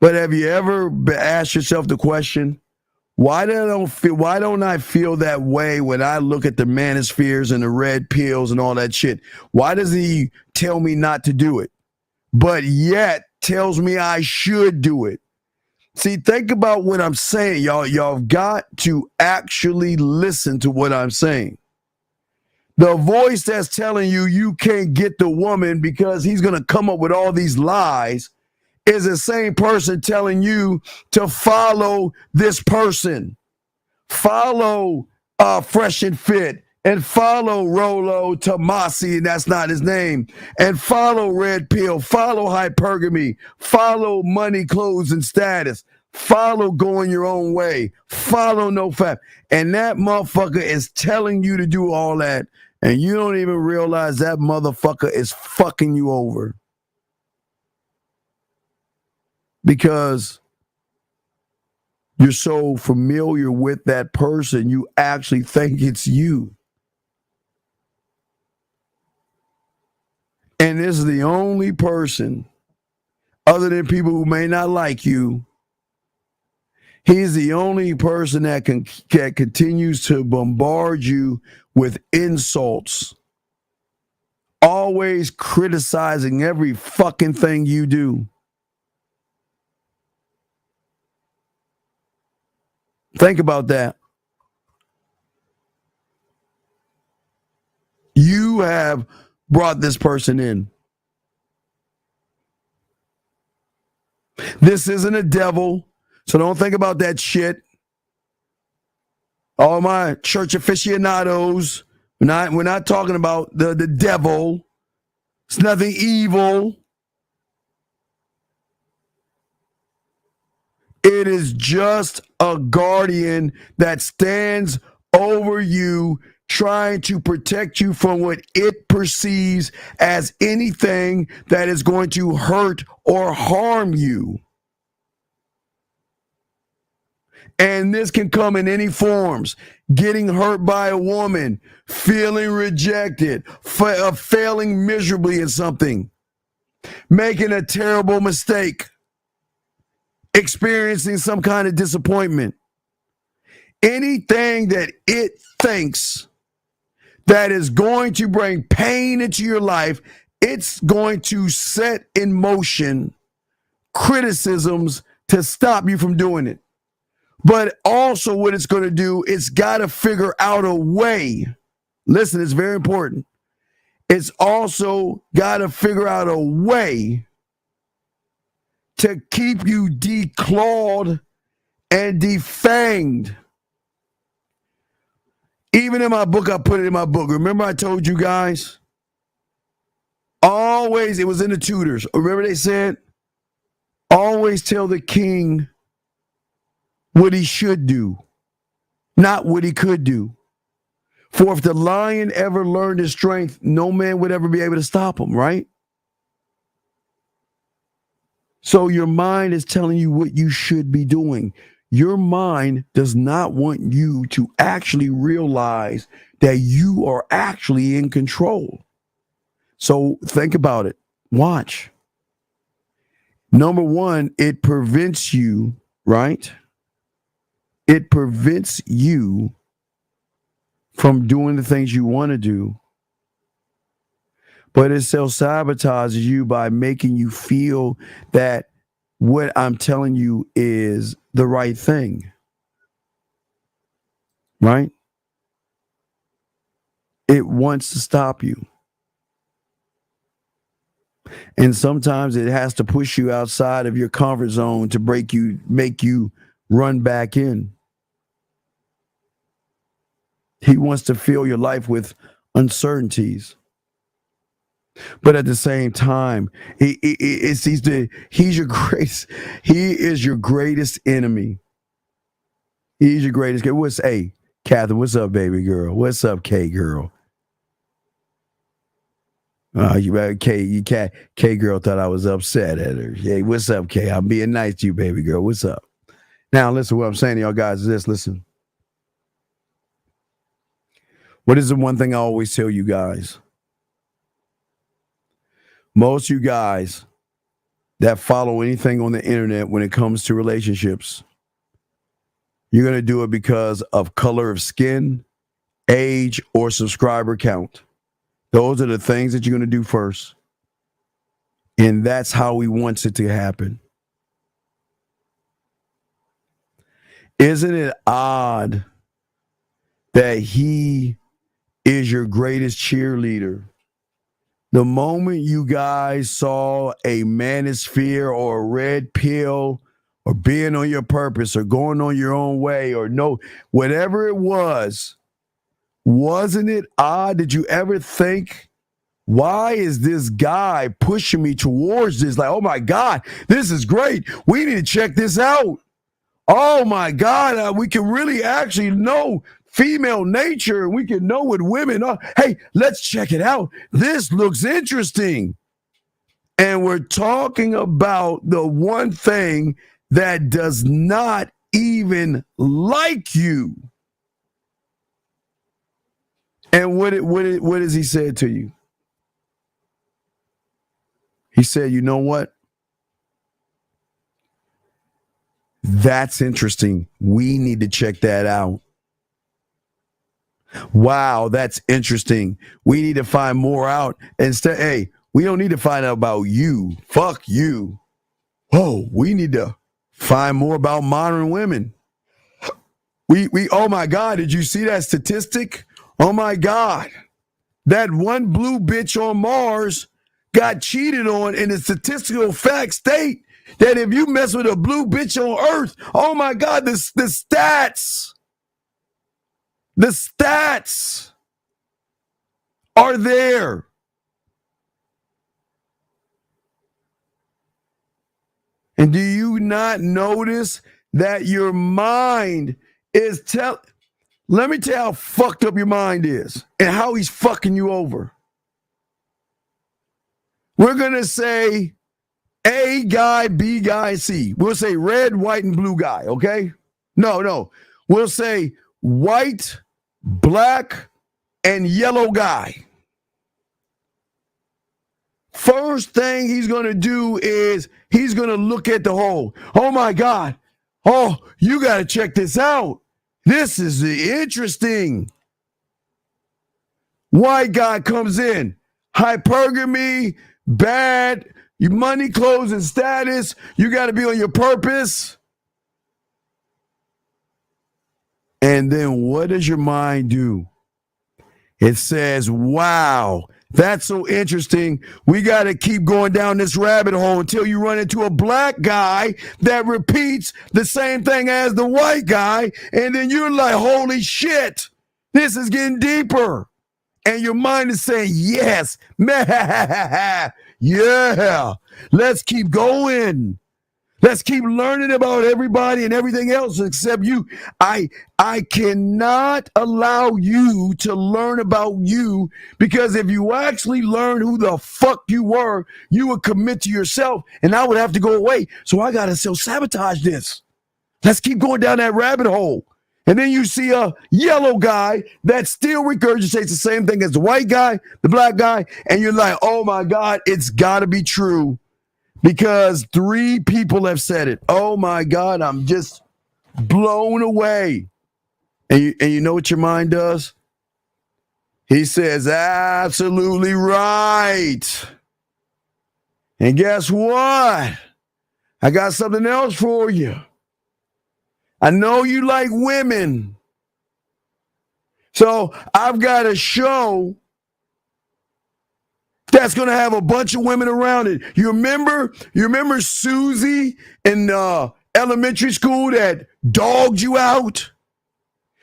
But have you ever asked yourself the question, why don't I feel that way when I look at the manospheres and the red pills and all that shit? Why does he tell me not to do it, but yet tells me I should do it? See, think about what I'm saying, y'all. Y'all got to actually listen to what I'm saying. The voice that's telling you you can't get the woman because he's going to come up with all these lies is the same person telling you to follow this person. Follow Fresh and Fit and follow Rolo Tomasi, and that's not his name, and follow Red Pill, follow Hypergamy, follow Money, Clothes, and Status, follow Going Your Own Way, follow NoFap. And that motherfucker is telling you to do all that, and you don't even realize that motherfucker is fucking you over. Because you're so familiar with that person, you actually think it's you. And this is the only person, other than people who may not like you, he's the only person that continues to bombard you with insults, always criticizing every fucking thing you do. Think about that. You have brought this person in. This isn't a devil, so don't think about that shit. All my church aficionados, we're not talking about the devil. It's nothing evil. It is just a guardian that stands over you, trying to protect you from what it perceives as anything that is going to hurt or harm you. And this can come in any forms. Getting hurt by a woman, feeling rejected, failing miserably in something, making a terrible mistake, experiencing some kind of disappointment. Anything that it thinks that is going to bring pain into your life, it's going to set in motion criticisms to stop you from doing it. But also what it's going to do, it's got to figure out a way. Listen, it's very important. It's also got to figure out a way to keep you declawed and defanged. Even in my book, I put it in my book. Remember I told you guys? Always, it was in the tutors. Remember they said, always tell the king what he should do, not what he could do. For if the lion ever learned his strength, no man would ever be able to stop him, right? So your mind is telling you what you should be doing. Your mind does not want you to actually realize that you are actually in control. So think about it. Watch. Number one, it prevents you, right? It prevents you from doing the things you want to do. But it self-sabotages you by making you feel that what I'm telling you is the right thing. Right? It wants to stop you. And sometimes it has to push you outside of your comfort zone to make you run back in. He wants to fill your life with uncertainties. But at the same time, he is your greatest enemy. He's your greatest. Hey, Catherine, what's up, baby girl? What's up, K girl? K girl thought I was upset at her. Hey, what's up, K? I'm being nice to you, baby girl. What's up? Now, listen, what I'm saying to y'all guys is this. Listen. What is the one thing I always tell you guys? Most of you guys that follow anything on the internet when it comes to relationships, you're going to do it because of color of skin, age, or subscriber count. Those are the things that you're going to do first. And that's how he wants it to happen. Isn't it odd that he is your greatest cheerleader? The moment you guys saw a manosphere or a red pill or being on your purpose or going on your own way or no, whatever it was, wasn't it odd? Did you ever think, why is this guy pushing me towards this? Like, oh my God, this is great. We need to check this out. Oh my God, we can really actually know female nature. We can know what women are. Hey, let's check it out. This looks interesting. And we're talking about the one thing that does not even like you. And what has he said to you? He said, you know what? That's interesting. We need to check that out. Wow, that's interesting. We need to find more out. Instead, hey, we don't need to find out about you. Fuck you. Oh, we need to find more about modern women. We oh my God, did you see that statistic? Oh my God. That one blue bitch on Mars got cheated on, and the statistical facts state that if you mess with a blue bitch on Earth, oh my God, the stats are there. And do you not notice that your mind is let me tell you how fucked up your mind is and how he's fucking you over. We're going to say A guy, B guy, C. We'll say red, white, and blue guy, okay? No. We'll say white, black, and yellow guy. First thing he's going to do is he's going to look at the hole. Oh, my God. Oh, you got to check this out. This is interesting. White guy comes in. Hypergamy, bad, your money, clothes, and status. You got to be on your purpose. And then what does your mind do? It says, wow, that's so interesting. We got to keep going down this rabbit hole until you run into a black guy that repeats the same thing as the white guy. And then you're like, holy shit, this is getting deeper. And your mind is saying, yes, yeah, let's keep going. Let's keep learning about everybody and everything else except you. I cannot allow you to learn about you, because if you actually learn who the fuck you were, you would commit to yourself and I would have to go away. So I got to self-sabotage this. Let's keep going down that rabbit hole. And then you see a yellow guy that still regurgitates the same thing as the white guy, the black guy, and you're like, oh my God, it's got to be true. Because 3 people have said it. Oh my God, I'm just blown away. And you know what your mind does? He says, absolutely right. And guess what? I got something else for you. I know you like women. So I've got a show that's going to have a bunch of women around it. You remember Susie in elementary school that dogged you out?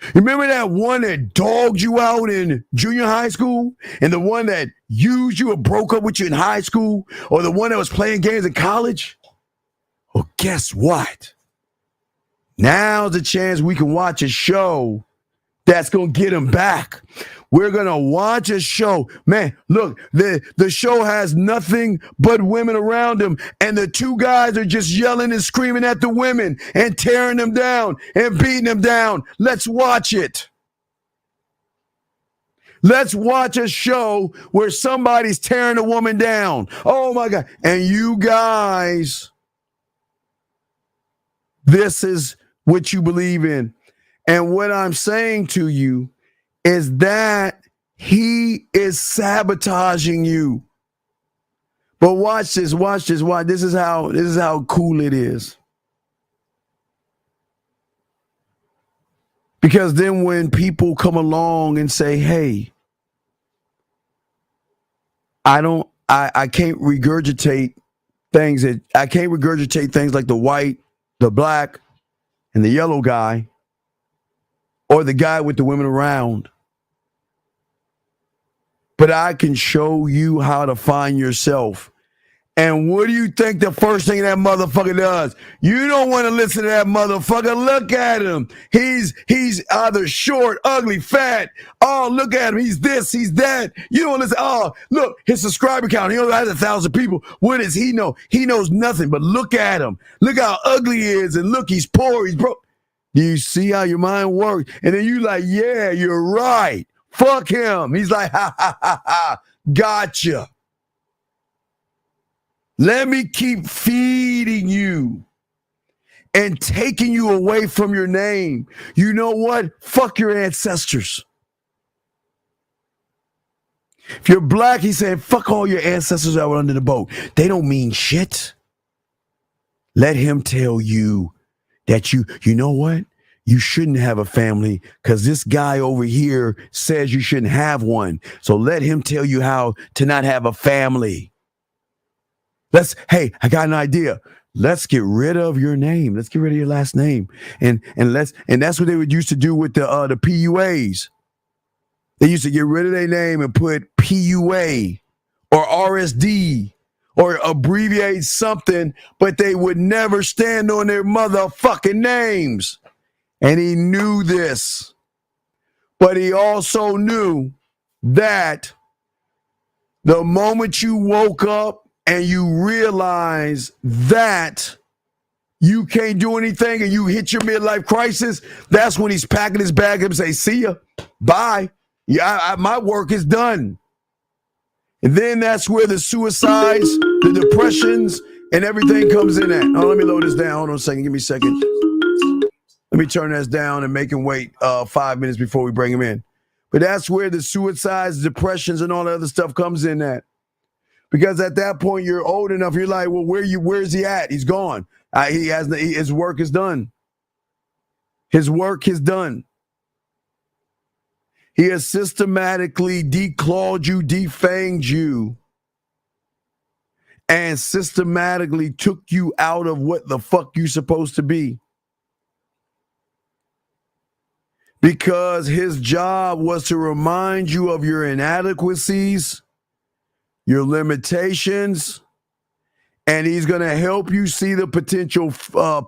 You remember that one that dogged you out in junior high school? And the one that used you or broke up with you in high school? Or the one that was playing games in college? Well, guess what? Now's the chance we can watch a show that's going to get him back. We're going to watch a show. Man, look, the show has nothing but women around him. And the 2 guys are just yelling and screaming at the women and tearing them down and beating them down. Let's watch it. Let's watch a show where somebody's tearing a woman down. Oh, my God. And you guys, this is what you believe in. And what I'm saying to you is that he is sabotaging you. But watch this. This is how cool it is. Because then when people come along and say, hey, I can't regurgitate things like the white, the black, and the yellow guy, or the guy with the women around. But I can show you how to find yourself. And what do you think the first thing that motherfucker does? You don't want to listen to that motherfucker. Look at him. He's either short, ugly, fat. Oh, look at him. He's this, he's that. You don't listen. Oh, look, his subscriber count. He only has 1,000 people. What does he know? He knows nothing, but look at him. Look how ugly he is. And look, he's poor, he's broke. Do you see how your mind works? And then you like, yeah, you're right. Fuck him. He's like, ha, ha, ha, ha. Gotcha. Let me keep feeding you and taking you away from your name. You know what? Fuck your ancestors. If you're black, he said, fuck all your ancestors that were under the boat. They don't mean shit. Let him tell you that you know what? You shouldn't have a family because this guy over here says you shouldn't have one. So let him tell you how to not have a family. Hey, I got an idea. Let's get rid of your name. Let's get rid of your last name. And that's what they would used to do with the PUAs. They used to get rid of their name and put PUA or RSD or abbreviate something, but they would never stand on their motherfucking names. And he knew this. But he also knew that the moment you woke up and you realize that you can't do anything and you hit your midlife crisis, that's when he's packing his bag up and say, see ya, bye. Yeah, my work is done. And then that's where the suicides, the depressions, and everything comes in at. Oh, let me load this down. Hold on a second. Give me a second. Let me turn this down and make him wait 5 minutes before we bring him in. But that's where the suicides, depressions, and all that other stuff comes in at. Because at that point, you're old enough. You're like, well, where's he at? He's gone. His work is done. His work is done. He has systematically declawed you, defanged you, and systematically took you out of what the fuck you're supposed to be. Because his job was to remind you of your inadequacies, your limitations, and he's going to help you see the potential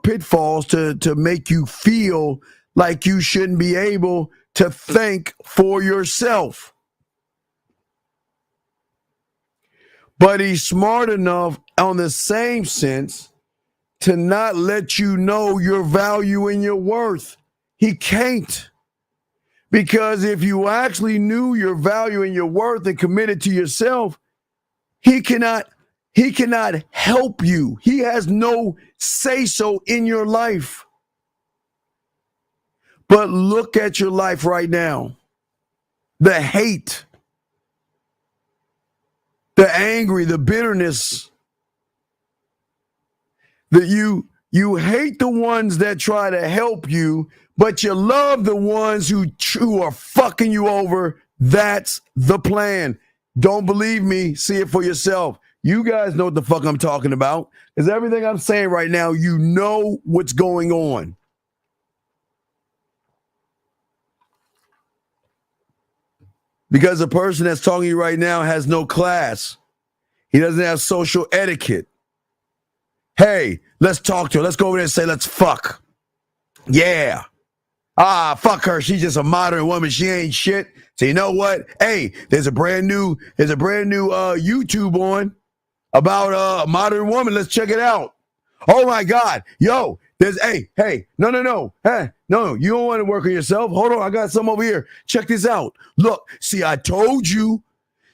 pitfalls to make you feel like you shouldn't be able to think for yourself. But he's smart enough on the same sense to not let you know your value and your worth. He can't. Because if you actually knew your value and your worth and committed to yourself, he cannot help you. He has no say-so in your life. But look at your life right now. The hate, the angry, the bitterness. That you hate the ones that try to help you, but you love the ones who are fucking you over. That's the plan. Don't believe me. See it for yourself. You guys know what the fuck I'm talking about. Because everything I'm saying right now, you know what's going on. Because the person that's talking to you right now has no class. He doesn't have social etiquette. Hey, let's talk to her. Let's go over there and say, let's fuck. Yeah. Fuck her. She's just a modern woman. She ain't shit. So you know what? Hey, there's a brand new YouTube on about a modern woman. Let's check it out. Oh my God. Yo, there's no. Hey, no, you don't want to work on yourself. Hold on, I got some over here. Check this out. Look, see, I told you.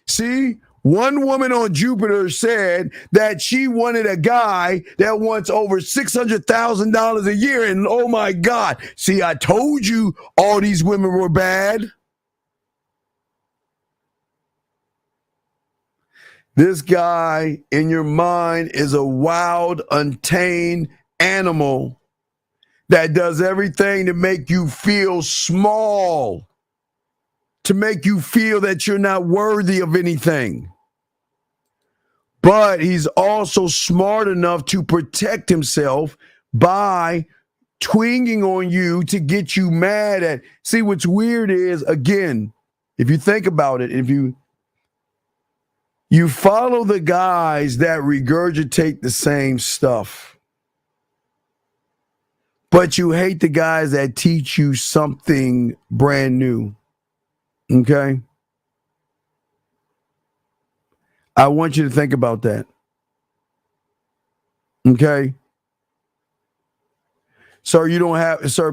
See, one woman on Jupiter said that she wanted a guy that wants over $600,000 a year. And oh my God, see, I told you all these women were bad. This guy in your mind is a wild, untamed animal that does everything to make you feel small, to make you feel that you're not worthy of anything. But he's also smart enough to protect himself by twinging on you to get you mad at. See, what's weird is, again, if you think about it, if you follow the guys that regurgitate the same stuff, but you hate the guys that teach you something brand new. Okay? I want you to think about that. Okay? Sir,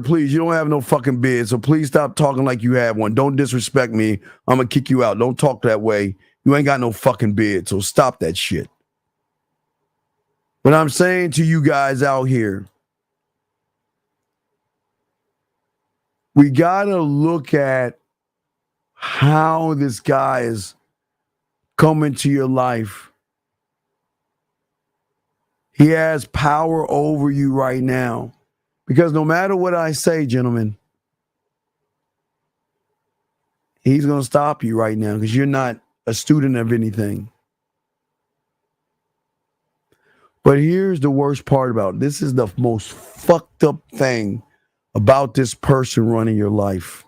please, you don't have no fucking beard, so please stop talking like you have one. Don't disrespect me. I'm going to kick you out. Don't talk that way. You ain't got no fucking beard, so stop that shit. But I'm saying to you guys out here, we got to look at how this guy is coming to your life. He has power over you right now. Because no matter what I say, gentlemen, he's going to stop you right now because you're not a student of anything. But here's the worst part about it. This is the most fucked up thing about this person running your life.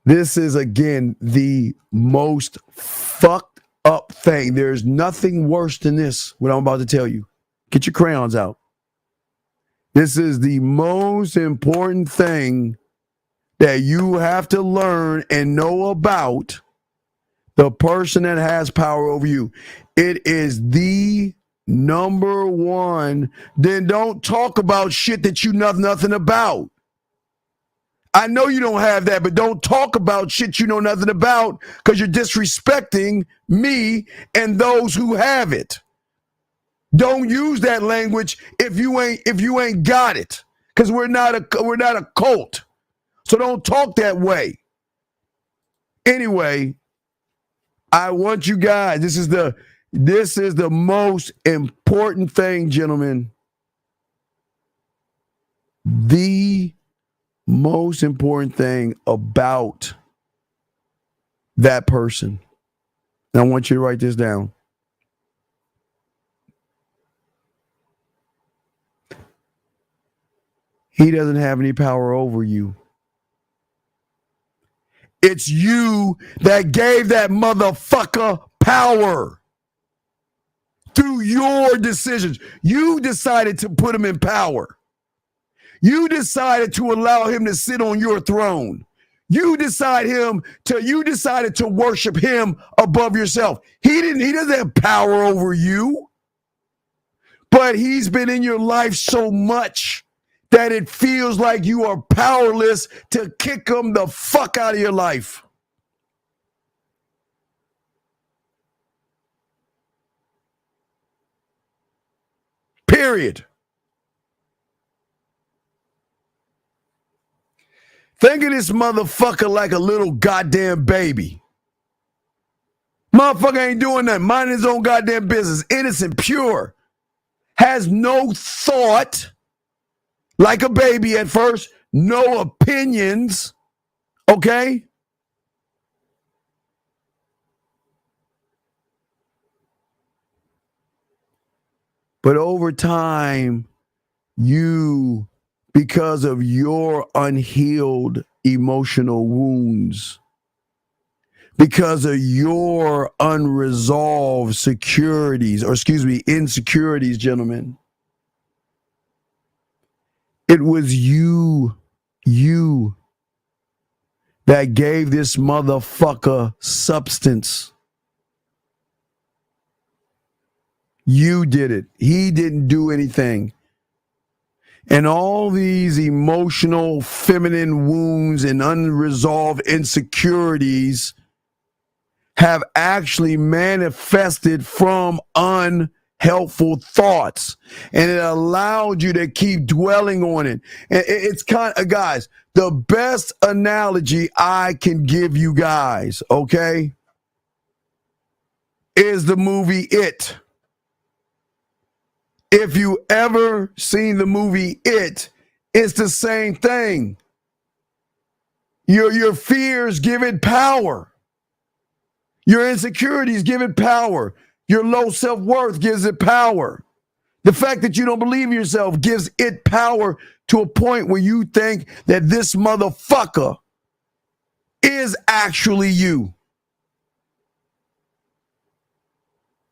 This is, again, the most fucked up thing. There's nothing worse than this, what I'm about to tell you. Get your crayons out. This is the most important thing that you have to learn and know about the person that has power over you. It is the number one. Then don't talk about shit that you know nothing about. I know you don't have that, but don't talk about shit you know nothing about because you're disrespecting me and those who have it. Don't use that language if you ain't got it, because we're not a cult. So don't talk that way. Anyway, I want you guys. This is the most important thing, gentlemen. The most important thing about that person. Now, I want you to write this down. He doesn't have any power over you. It's you that gave that motherfucker power through your decisions. You decided to put him in power. You decided to allow him to sit on your throne. You decided to worship him above yourself. He doesn't have power over you. But he's been in your life so much that it feels like you are powerless to kick him the fuck out of your life. Period. Think of this motherfucker like a little goddamn baby. Motherfucker ain't doing nothing, minding his own goddamn business, innocent, pure, has no thought, like a baby at first, no opinions, okay? But over time, you, because of your unhealed emotional wounds, because of your unresolved insecurities, gentlemen, it was you that gave this motherfucker substance. You did it. He didn't do anything. And all these emotional, feminine wounds and unresolved insecurities have actually manifested from unhelpful thoughts. And it allowed you to keep dwelling on it. And it's kind of, guys, the best analogy I can give you guys, okay, is the movie It. If you ever seen the movie It, it's the same thing. Your fears give it power. Your insecurities give it power. Your low self-worth gives it power. The fact that you don't believe in yourself gives it power to a point where you think that this motherfucker is actually you.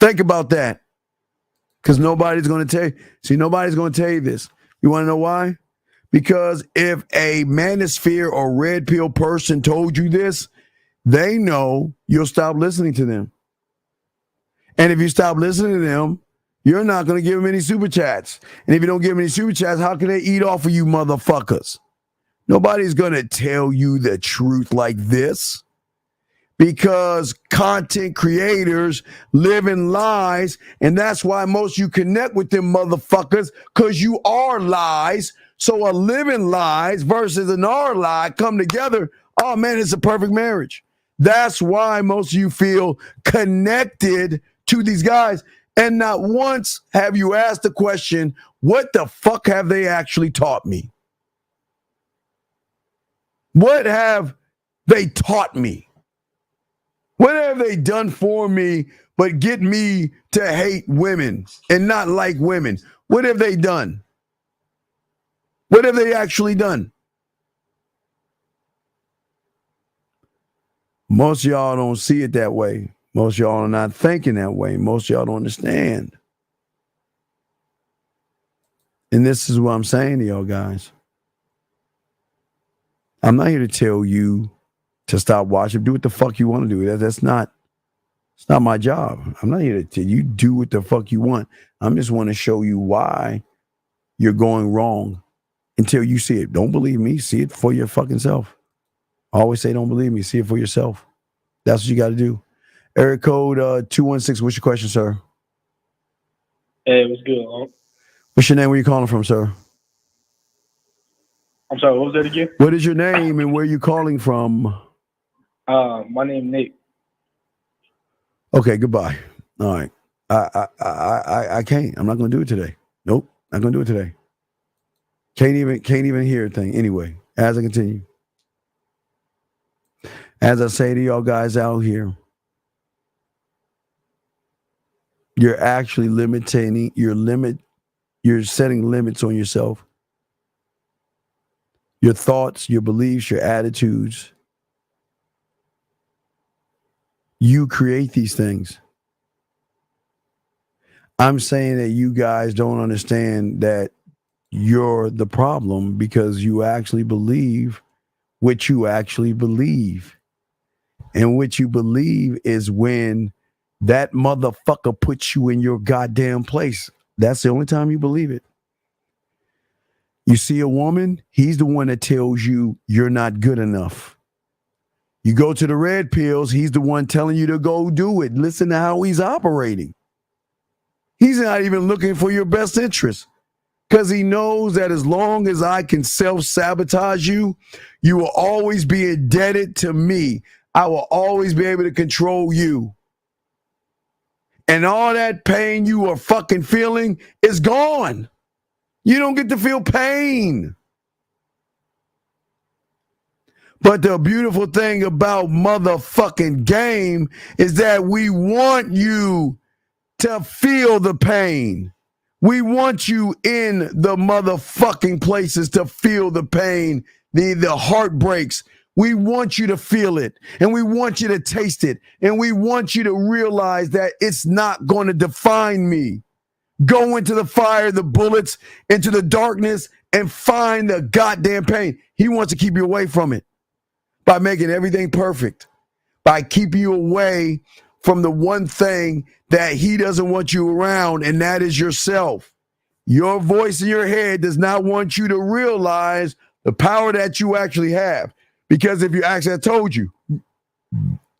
Think about that. Because nobody's going to tell you. See, nobody's going to tell you this. You want to know why? Because if a manosphere or red pill person told you this, they know you'll stop listening to them. And if you stop listening to them, you're not going to give them any super chats. And if you don't give them any super chats, how can they eat off of you motherfuckers? Nobody's going to tell you the truth like this. Because content creators live in lies, and that's why most of you connect with them motherfuckers, because you are lies. So a living lies versus an are lie come together. Oh man, it's a perfect marriage. That's why most of you feel connected to these guys. And not once have you asked the question, what the fuck have they actually taught me? What have they taught me? What have they done for me but get me to hate women and not like women? What have they done? What have they actually done? Most of y'all don't see it that way. Most of y'all are not thinking that way. Most of y'all don't understand. And this is what I'm saying to y'all guys. I'm not here to tell you to stop watching. Do what the fuck you want to do. It's not my job. I'm not here to tell you do what the fuck you want. I'm just want to show you why you're going wrong until you see it. Don't believe me. See it for your fucking self. I always say don't believe me. See it for yourself. That's what you got to do. Area code 216. What's your question, sir? Hey, what's good, huh? What's your name? Where you calling from, sir? I'm sorry, what was that again? What is your name and where you calling from? My name Nate. Okay, goodbye. All right. I can't. I'm not gonna do it today. Nope, not gonna do it today. Can't even hear a thing. Anyway, as I continue. As I say to y'all guys out here, you're actually you're setting limits on yourself. Your thoughts, your beliefs, your attitudes. You create these things. I'm saying that you guys don't understand that you're the problem because you actually believe what you actually believe. And what you believe is when that motherfucker puts you in your goddamn place. That's the only time you believe it. You see a woman, he's the one that tells you you're not good enough. You go to the red pills, he's the one telling you to go do it. Listen to how he's operating. He's not even looking for your best interest because he knows that as long as I can self-sabotage you, you will always be indebted to me. I will always be able to control you. And all that pain you are fucking feeling is gone. You don't get to feel pain. But the beautiful thing about motherfucking game is that we want you to feel the pain. We want you in the motherfucking places to feel the pain, the heartbreaks. We want you to feel it, and we want you to taste it, and we want you to realize that it's not going to define me. Go into the fire, the bullets, into the darkness, and find the goddamn pain. He wants to keep you away from it by making everything perfect, by keeping you away from the one thing that he doesn't want you around, and that is yourself. Your voice in your head does not want you to realize the power that you actually have. Because if you actually, I told you,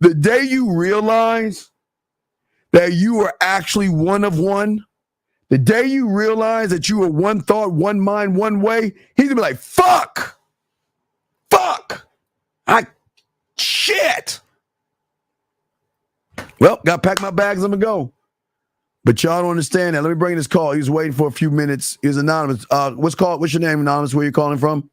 the day you realize that you are actually one of one, the day you realize that you are one thought, one mind, one way, he's gonna be like, fuck, shit. Well, gotta pack my bags, I'm gonna go. But y'all don't understand that. Let me bring this call. He was waiting for a few minutes. He's anonymous. What's your name, anonymous? Where you calling from?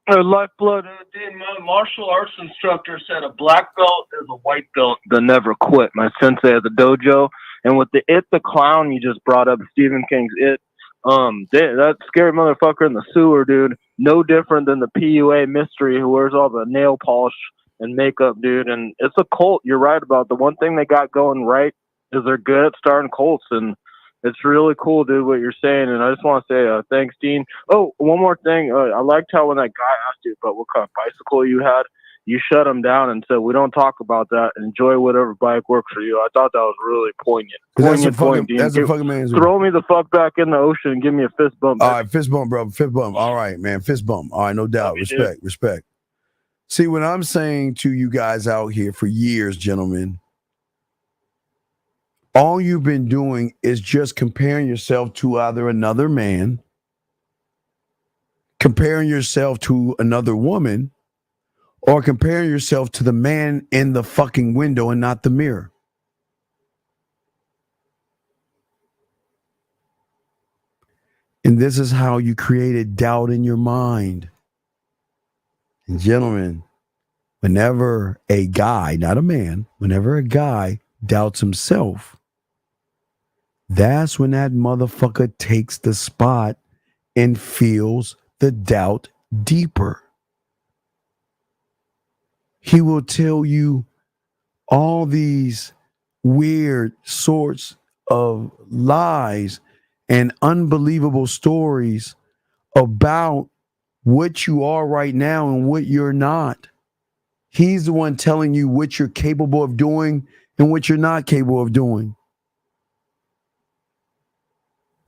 Lifeblood, my martial arts instructor said a black belt is a white belt that never quit. My sensei at the dojo. And with the It the Clown you just brought up, Stephen King's It, that scary motherfucker in the sewer, dude, no different than the PUA mystery who wears all the nail polish and makeup, dude. And it's a cult. You're right about the one thing they got going right is they're good at starting cults, and it's really cool, dude, what you're saying. And I just want to say thanks, Dean. Oh, one more thing. I liked how when that guy asked you about what kind of bicycle you had, you shut him down and said, we don't talk about that. Enjoy whatever bike works for you. I thought that was really poignant. Dean. That's a fucking man's Throw me the fuck back in the ocean and give me a fist bump. All right, fist bump, bro. Fist bump. All right, man. Fist bump. All right, no doubt. Respect. See, what I'm saying to you guys out here for years, gentlemen, all you've been doing is just comparing yourself to either another man, comparing yourself to another woman, or comparing yourself to the man in the fucking window and not the mirror. And this is how you created doubt in your mind. And gentlemen, whenever a guy, not a man, whenever a guy doubts himself, that's when that motherfucker takes the spot and feels the doubt deeper. He will tell you all these weird sorts of lies and unbelievable stories about what you are right now and what you're not. He's the one telling you what you're capable of doing and what you're not capable of doing.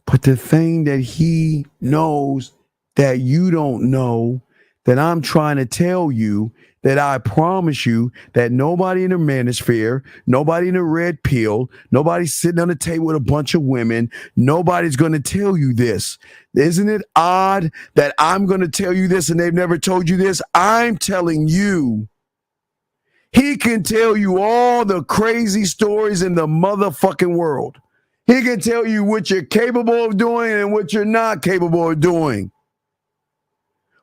But the thing that he knows that you don't know, that I'm trying to tell you, that I promise you that nobody in the manosphere, nobody in the red pill, nobody sitting on the table with a bunch of women, nobody's going to tell you this. Isn't it odd that I'm going to tell you this and they've never told you this? I'm telling you. He can tell you all the crazy stories in the motherfucking world. He can tell you what you're capable of doing and what you're not capable of doing.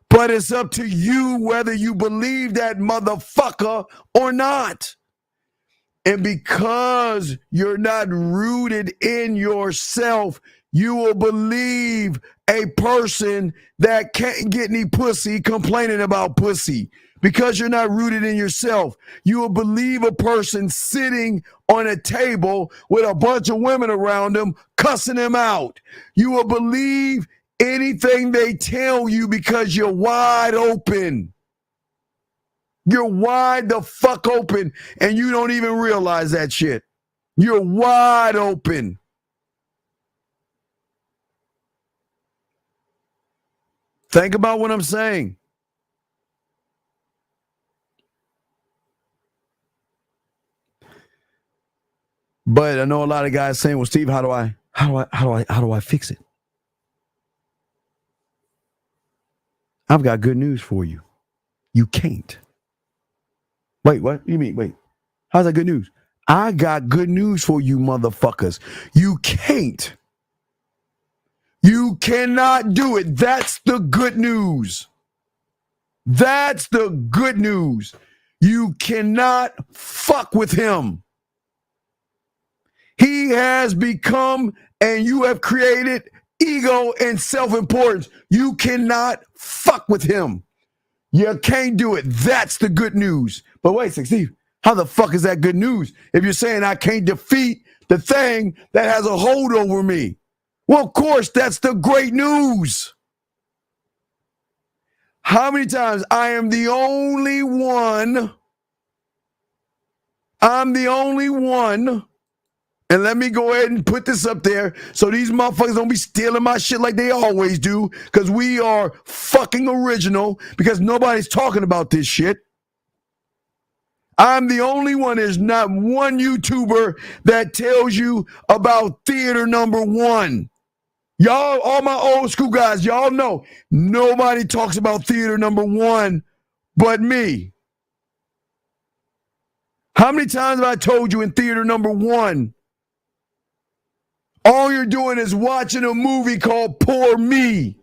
But it's up to you whether you believe that motherfucker or not. And because you're not rooted in yourself, you will believe a person that can't get any pussy complaining about pussy. Because you're not rooted in yourself, you will believe a person sitting on a table with a bunch of women around them cussing him out. You will believe anything they tell you because you're wide open. You're wide the fuck open and you don't even realize that shit. You're wide open. Think about what I'm saying. But I know a lot of guys saying, well, Steve, how do I fix it? I've got good news for you. You can't. Wait, what? You mean? Wait. How's that good news? I got good news for you, motherfuckers. You can't. You cannot do it. That's the good news. That's the good news. You cannot fuck with him. He has become, and you have created ego and self-importance. You cannot fuck with him. You can't do it. That's the good news. But wait a second, Steve, how the fuck is that good news if you're saying I can't defeat the thing that has a hold over me? Well, of course, that's the great news. How many times I am the only one? I'm the only one. And let me go ahead and put this up there so these motherfuckers don't be stealing my shit like they always do, because we are fucking original, because nobody's talking about this shit. I'm the only one. There's not one YouTuber that tells you about theater number one. Y'all, all my old school guys, y'all know nobody talks about theater number one but me. How many times have I told you in theater number one, all you're doing is watching a movie called Poor Me?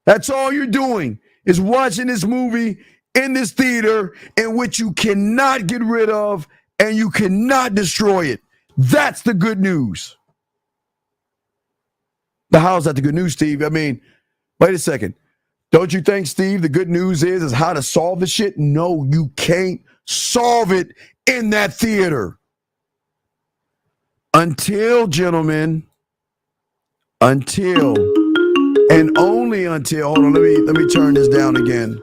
That's all you're doing, is watching this movie in this theater in which you cannot get rid of and you cannot destroy it. That's the good news. Now, how's that the good news, Steve? I mean, wait a second. Don't you think, Steve, the good news is how to solve the shit? No, you can't solve it in that theater. Until, gentlemen, until, and only until, hold on, let me turn this down again.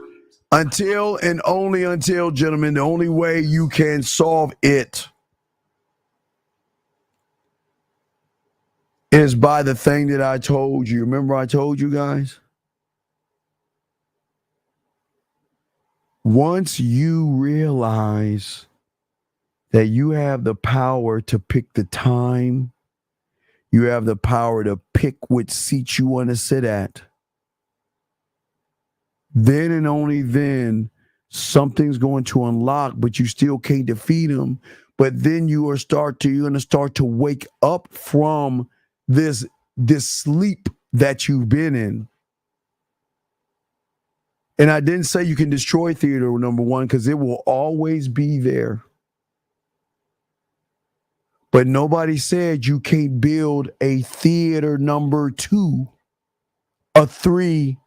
Until and only until, gentlemen, the only way you can solve it is by the thing that I told you. Remember I told you guys? Once you realize that you have the power to pick the time, you have the power to pick which seat you want to sit at, then and only then something's going to unlock, but you still can't defeat them. But then you're going to start to wake up from this sleep that you've been in. And I didn't say you can destroy theater number one, because it will always be there. But nobody said you can't build a theater number 2, a 3,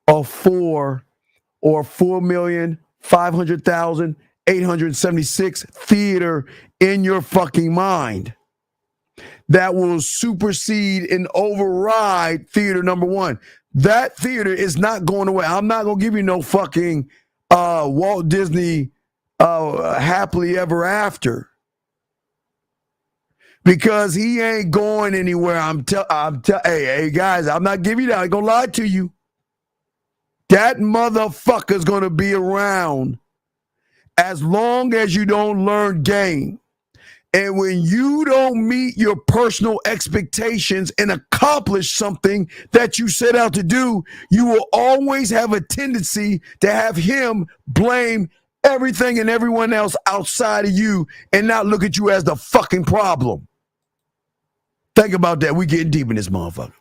a 4, or 4,500,000 876 theater in your fucking mind that will supersede and override theater number one. That theater is not going away. I'm not going to give you no fucking Walt Disney happily ever after, because he ain't going anywhere. Hey guys, I'm not giving you that. I ain't gonna lie to you. That motherfucker's gonna be around as long as you don't learn game. And when you don't meet your personal expectations and accomplish something that you set out to do, you will always have a tendency to have him blame everything and everyone else outside of you and not look at you as the fucking problem. Think about that. We getting deep in this motherfucker.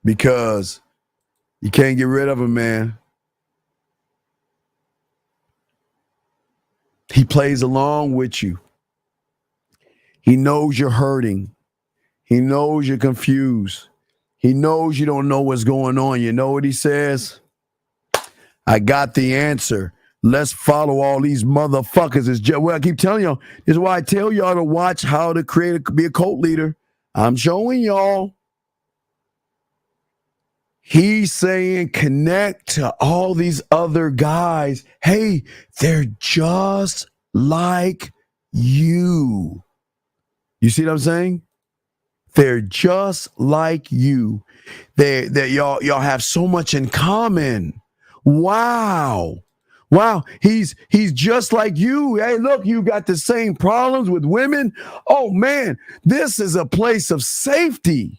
Because you can't get rid of him, man. He plays along with you. He knows you're hurting. He knows you're confused. He knows you don't know what's going on. You know what he says? I got the answer. Let's follow all these motherfuckers. Well, I keep telling y'all, this is why I tell y'all to watch How to Be a Cult Leader. I'm showing y'all. He's saying connect to all these other guys. Hey, they're just like you. You see what I'm saying? They're just like you. Y'all have so much in common. Wow. He's just like you. Hey, look, you got the same problems with women. Oh man, this is a place of safety.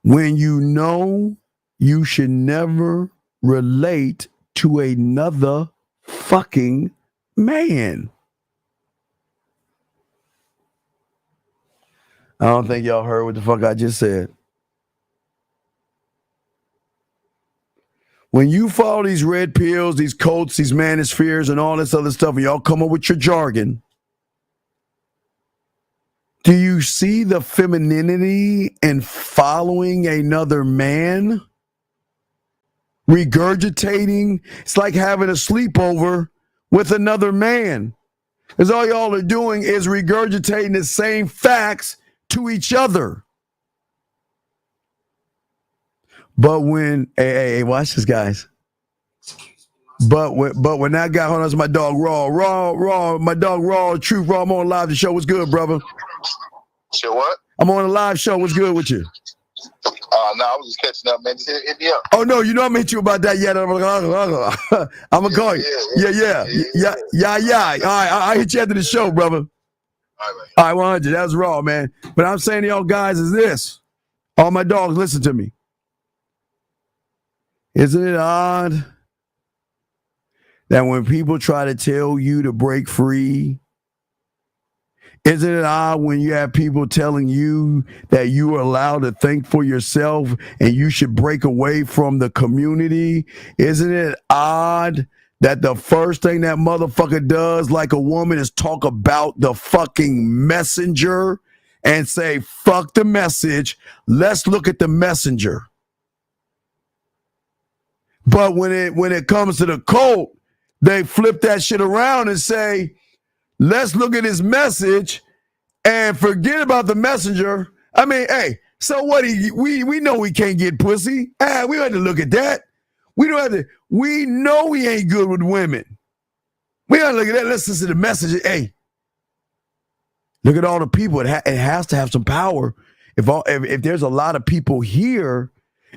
When you know you should never relate to another fucking man. I don't think y'all heard what the fuck I just said. When you follow these red pills, these cults, these manospheres, and all this other stuff, and y'all come up with your jargon, do you see the femininity in following another man? Regurgitating? It's like having a sleepover with another man. Because all y'all are doing is regurgitating the same facts to each other. But when, hey, watch this, guys. But when that guy, hold on, it's my dog Raw, my dog Raw, Truth Raw, I'm on live the show. What's good, brother? Sure, what? I'm on a live show. What's good with you? No, I was just catching up, man. Just hit me up. Oh, no, you know I meant you about that yet. I'm going to call you. Yeah. All right, I'll hit you after the show, brother. All right, 100. That was Raw, man. But I'm saying to y'all guys is this. All my dogs, listen to me. Isn't it odd that when people try to tell you to break free, isn't it odd when you have people telling you that you are allowed to think for yourself and you should break away from the community? Isn't it odd that the first thing that motherfucker does like a woman is talk about the fucking messenger and say, fuck the message, let's look at the messenger. But when it comes to the cult, they flip that shit around and say, let's look at his message and forget about the messenger. I mean, hey, so what? We know we can't get pussy. We don't have to look at that. We don't have to. We know he ain't good with women. We don't look at that. Let's listen to the message. Hey, look at all the people. It has to have some power. If there's a lot of people here,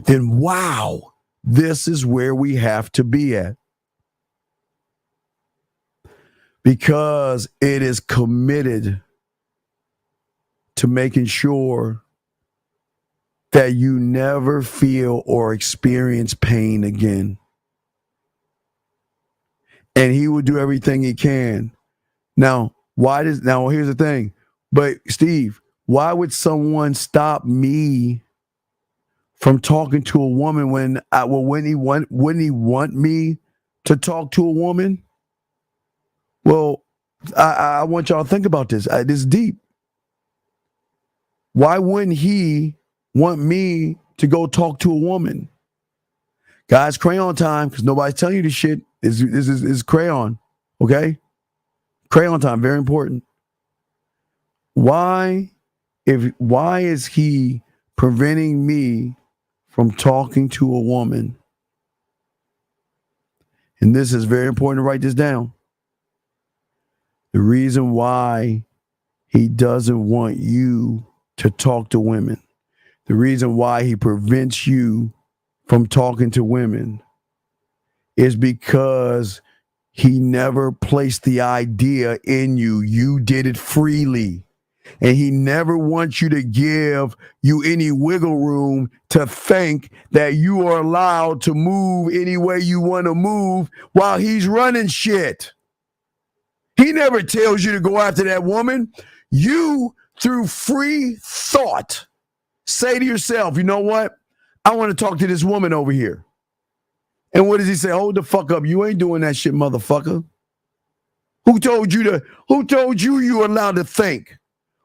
then wow. This is where we have to be at. Because it is committed to making sure that you never feel or experience pain again. And he will do everything he can. Now, here's the thing. But Steve, why would someone stop me from talking to a woman wouldn't he want me to talk to a woman? Well, I want y'all to think about this. This is deep. Why wouldn't he want me to go talk to a woman? Guys, crayon time, because nobody's telling you this shit. This is crayon, okay? Crayon time, very important. Why is he preventing me from talking to a woman? And this is very important to write this down. The reason why he doesn't want you to talk to women, the reason why he prevents you from talking to women is because he never placed the idea in you. You did it freely. And he never wants you to give you any wiggle room to think that you are allowed to move any way you want to move while he's running shit. He never tells you to go after that woman. You, through free thought, say to yourself, you know what? I want to talk to this woman over here. And what does he say? Hold the fuck up. You ain't doing that shit, motherfucker. Who told you you were allowed to think?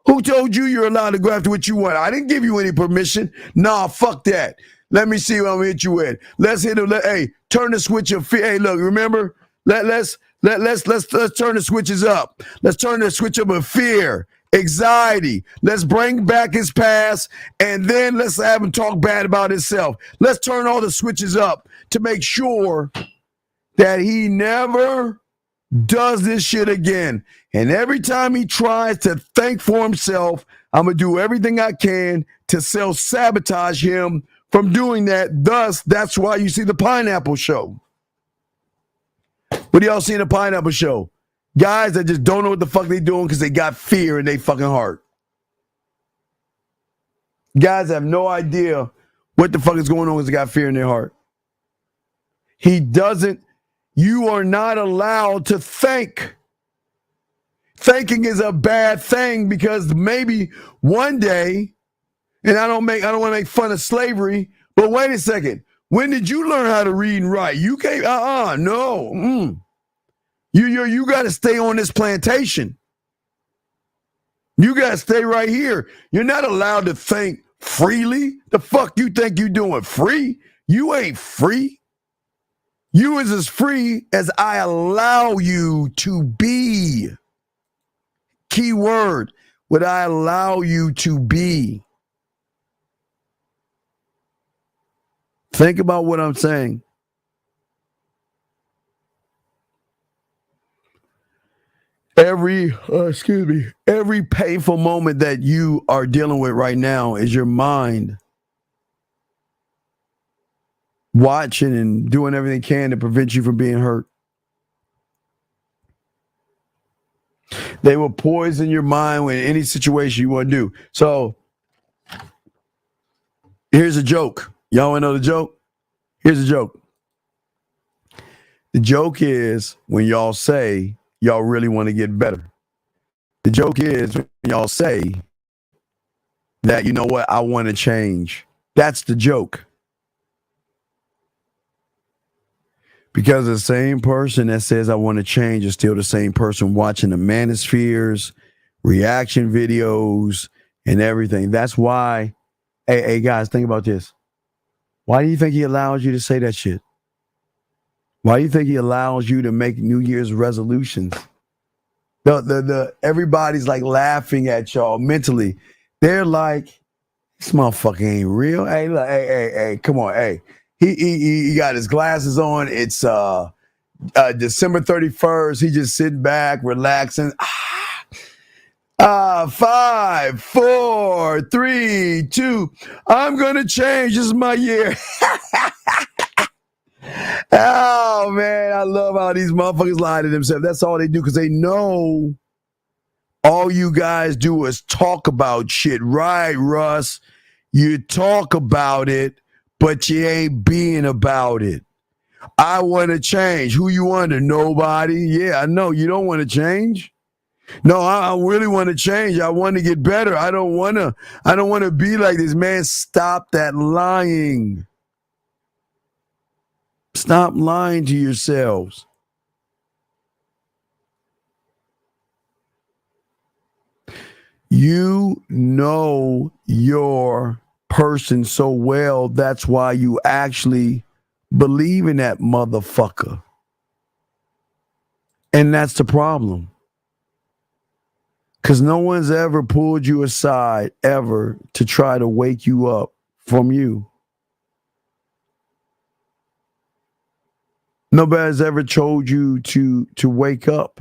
Who told you you're allowed to go after what you want? I didn't give you any permission. Nah, fuck that. Let me see what I'm gonna hit you with. Let's hit it. Hey, turn the switch of fear. Hey, look, remember? Let's turn the switches up. Let's turn the switch up of fear, anxiety. Let's bring back his past, and then let's have him talk bad about himself. Let's turn all the switches up to make sure that he never does this shit again. And every time he tries to think for himself, I'm going to do everything I can to self-sabotage him from doing that. Thus, that's why you see the Pineapple Show. What do y'all see in the Pineapple Show? Guys that just don't know what the fuck they doing because they got fear in their fucking heart. Guys have no idea what the fuck is going on because they got fear in their heart. You are not allowed to think. Thinking is a bad thing because maybe one day, and I don't want to make fun of slavery, but wait a second. When did you learn how to read and write? You can't, no. You got to stay on this plantation. You got to stay right here. You're not allowed to think freely. The fuck you think you doing free? You ain't free. You is as free as I allow you to be. Key word, what I allow you to be. Think about what I'm saying. Every painful moment that you are dealing with right now is your mind watching and doing everything it can to prevent you from being hurt. They will poison your mind with any situation you want to do. So here's a joke. Y'all want to know the joke? Here's a joke. The joke is when y'all say y'all really want to get better. The joke is when y'all say that, you know what, I want to change. That's the joke. Because the same person that says I want to change is still the same person watching the manospheres, reaction videos, and everything. That's why, hey guys, think about this. Why do you think he allows you to say that shit? Why do you think he allows you to make New Year's resolutions? Everybody's like laughing at y'all mentally. They're like, this motherfucker ain't real. Hey, look, hey, come on, hey. He got his glasses on. It's December 31st. He just sitting back, relaxing. 5, 4, 3, 2. I'm gonna change. This is my year. Oh man, I love how these motherfuckers lie to themselves. That's all they do because they know all you guys do is talk about shit. Right, Russ? You talk about it, but you ain't being about it. I want to change. Who you under? Nobody. Yeah, I know you don't want to change. No, I really want to change. I want to get better. I don't want to be like this. Man, stop that lying. Stop lying to yourselves. You know your person so well, that's why you actually believe in that motherfucker. And that's the problem. Because no one's ever pulled you aside ever to try to wake you up from you. Nobody's ever told you to wake up.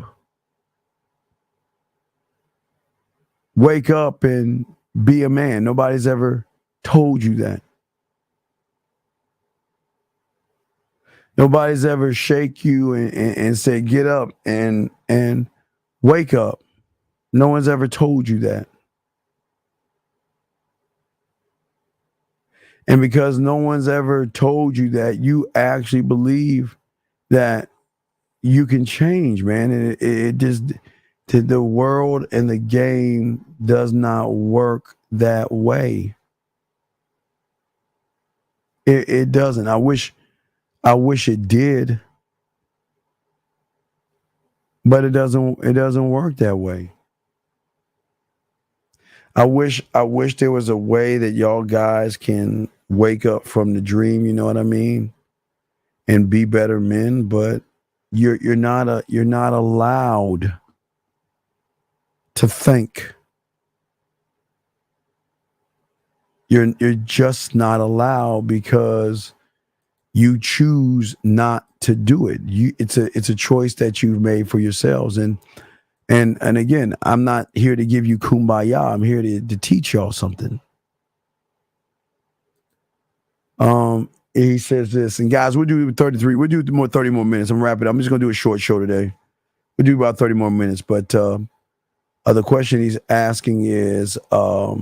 Wake up and be a man. Nobody's ever told you that. Nobody's ever shake you and say, get up and wake up. No one's ever told you that. And because no one's ever told you that, you actually believe that you can change, man. And it just, the world and the game does not work that way. It doesn't. I wish it did, but it doesn't work that way. I wish there was a way that y'all guys can wake up from the dream, you know what I mean, and be better men, but you're not allowed to think. You're just not allowed because you choose not to do it. It's a choice that you've made for yourselves. And again, I'm not here to give you kumbaya. I'm here to teach y'all something. He says this, and guys, we'll do 33. We'll do 30 more minutes. I'm wrapping up. I'm just gonna do a short show today. We'll do about 30 more minutes. But the question he's asking is, I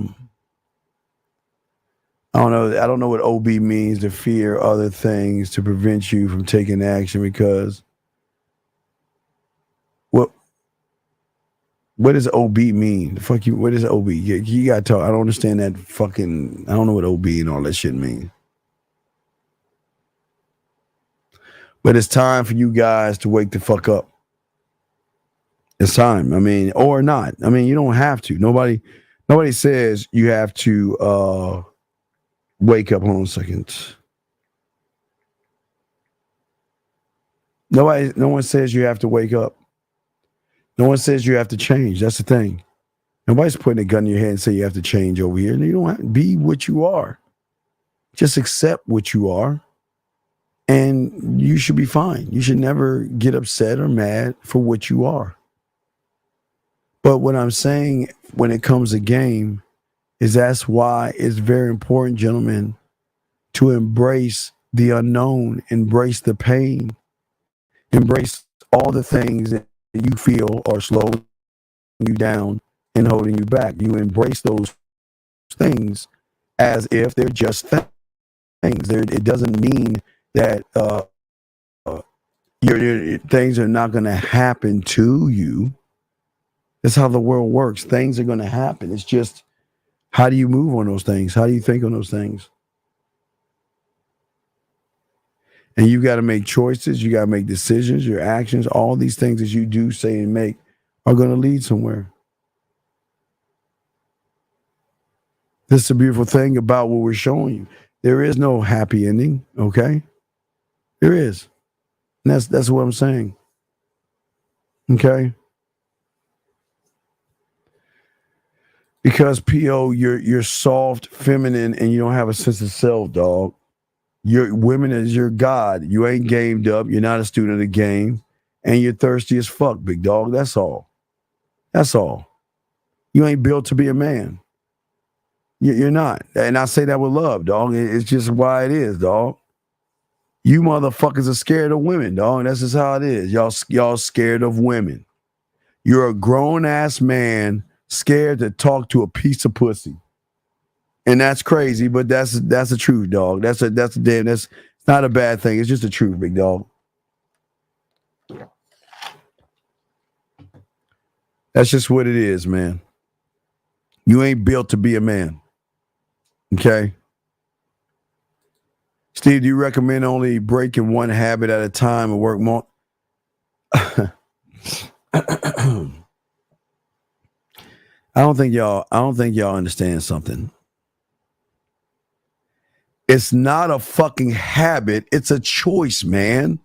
don't know what OB means, to fear other things to prevent you from taking action, because what does OB mean? Fuck you. What is OB? You gotta talk. I don't understand that fucking, I don't know what OB and all that shit mean. But it's time for you guys to wake the fuck up. It's time. I mean, or not. I mean, you don't have to. Nobody says you have to wake up. Hold on a second. No one says you have to wake up. No one says you have to change. That's the thing. Nobody's putting a gun in your head and say you have to change over here. You don't have to be what you are. Just accept what you are, and you should be fine. You should never get upset or mad for what you are. But what I'm saying when it comes to game is that's why it's very important, gentlemen, to embrace the unknown, embrace the pain, embrace all the things that you feel are slowing you down and holding you back. You embrace those things as if they're just things. It doesn't mean that your things are not going to happen to you. That's how the world works. Things are going to happen. It's just, how do you move on those things? How do you think on those things? And you got to make choices. You got to make decisions. Your actions, all these things that you do, say, and make are going to lead somewhere. This is the beautiful thing about what we're showing you. There is no happy ending, okay? There is. And that's what I'm saying. Okay? Because P.O., you're soft, feminine, and you don't have a sense of self, dog. Women is your God. You ain't gamed up. You're not a student of the game. And you're thirsty as fuck, big dog. That's all. That's all. You ain't built to be a man. You're not. And I say that with love, dog. It's just why it is, dog. You motherfuckers are scared of women, dog. That's just how it is. Y'all scared of women. You're a grown-ass man scared to talk to a piece of pussy. And that's crazy, but that's the truth, dog. That's not a bad thing. It's just the truth, big dog. That's just what it is, man. You ain't built to be a man. Okay? Steve, do you recommend only breaking one habit at a time and work more? I don't think y'all understand something. It's not a fucking habit. It's a choice, man.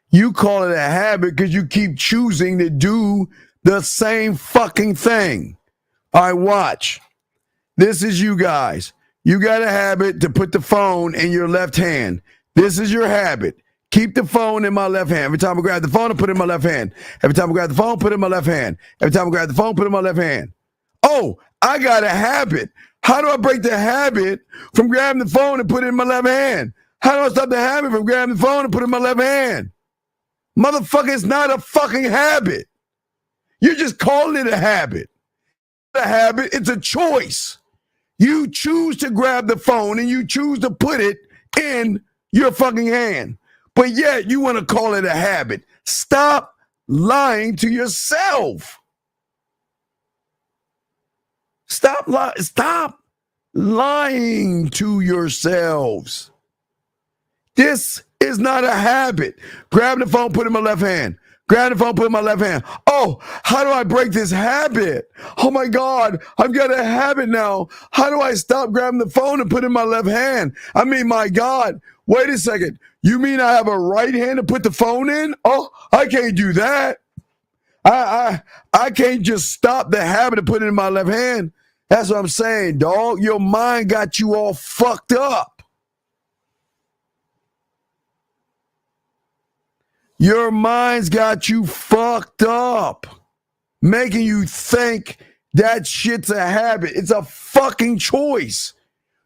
You call it a habit because you keep choosing to do the same fucking thing. All right, watch. This is you guys. You got a habit to put the phone in your left hand. This is your habit. Keep the phone in my left hand. Every time I grab the phone, I put it in my left hand. Every time I grab the phone, put it in my left hand. Every time I grab the phone, put it in my left hand. Oh, I got a habit. How do I break the habit from grabbing the phone and put it in my left hand? How do I stop the habit from grabbing the phone and put it in my left hand? Motherfucker, it's not a fucking habit. You're just calling it a habit. It's a habit, it's a choice. You choose to grab the phone and you choose to put it in your fucking hand. But yet you want to call it a habit. Stop lying to yourself. Stop lying to yourselves. This is not a habit. Grab the phone, put it in my left hand. Grab the phone, put it in my left hand. Oh, how do I break this habit? Oh my God, I've got a habit now. How do I stop grabbing the phone and put it in my left hand? I mean, my God, wait a second. You mean I have a right hand to put the phone in? Oh, I can't do that. I can't just stop the habit of putting it in my left hand. That's what I'm saying, dog. Your mind got you all fucked up. Your mind's got you fucked up, making you think that shit's a habit. It's a fucking choice.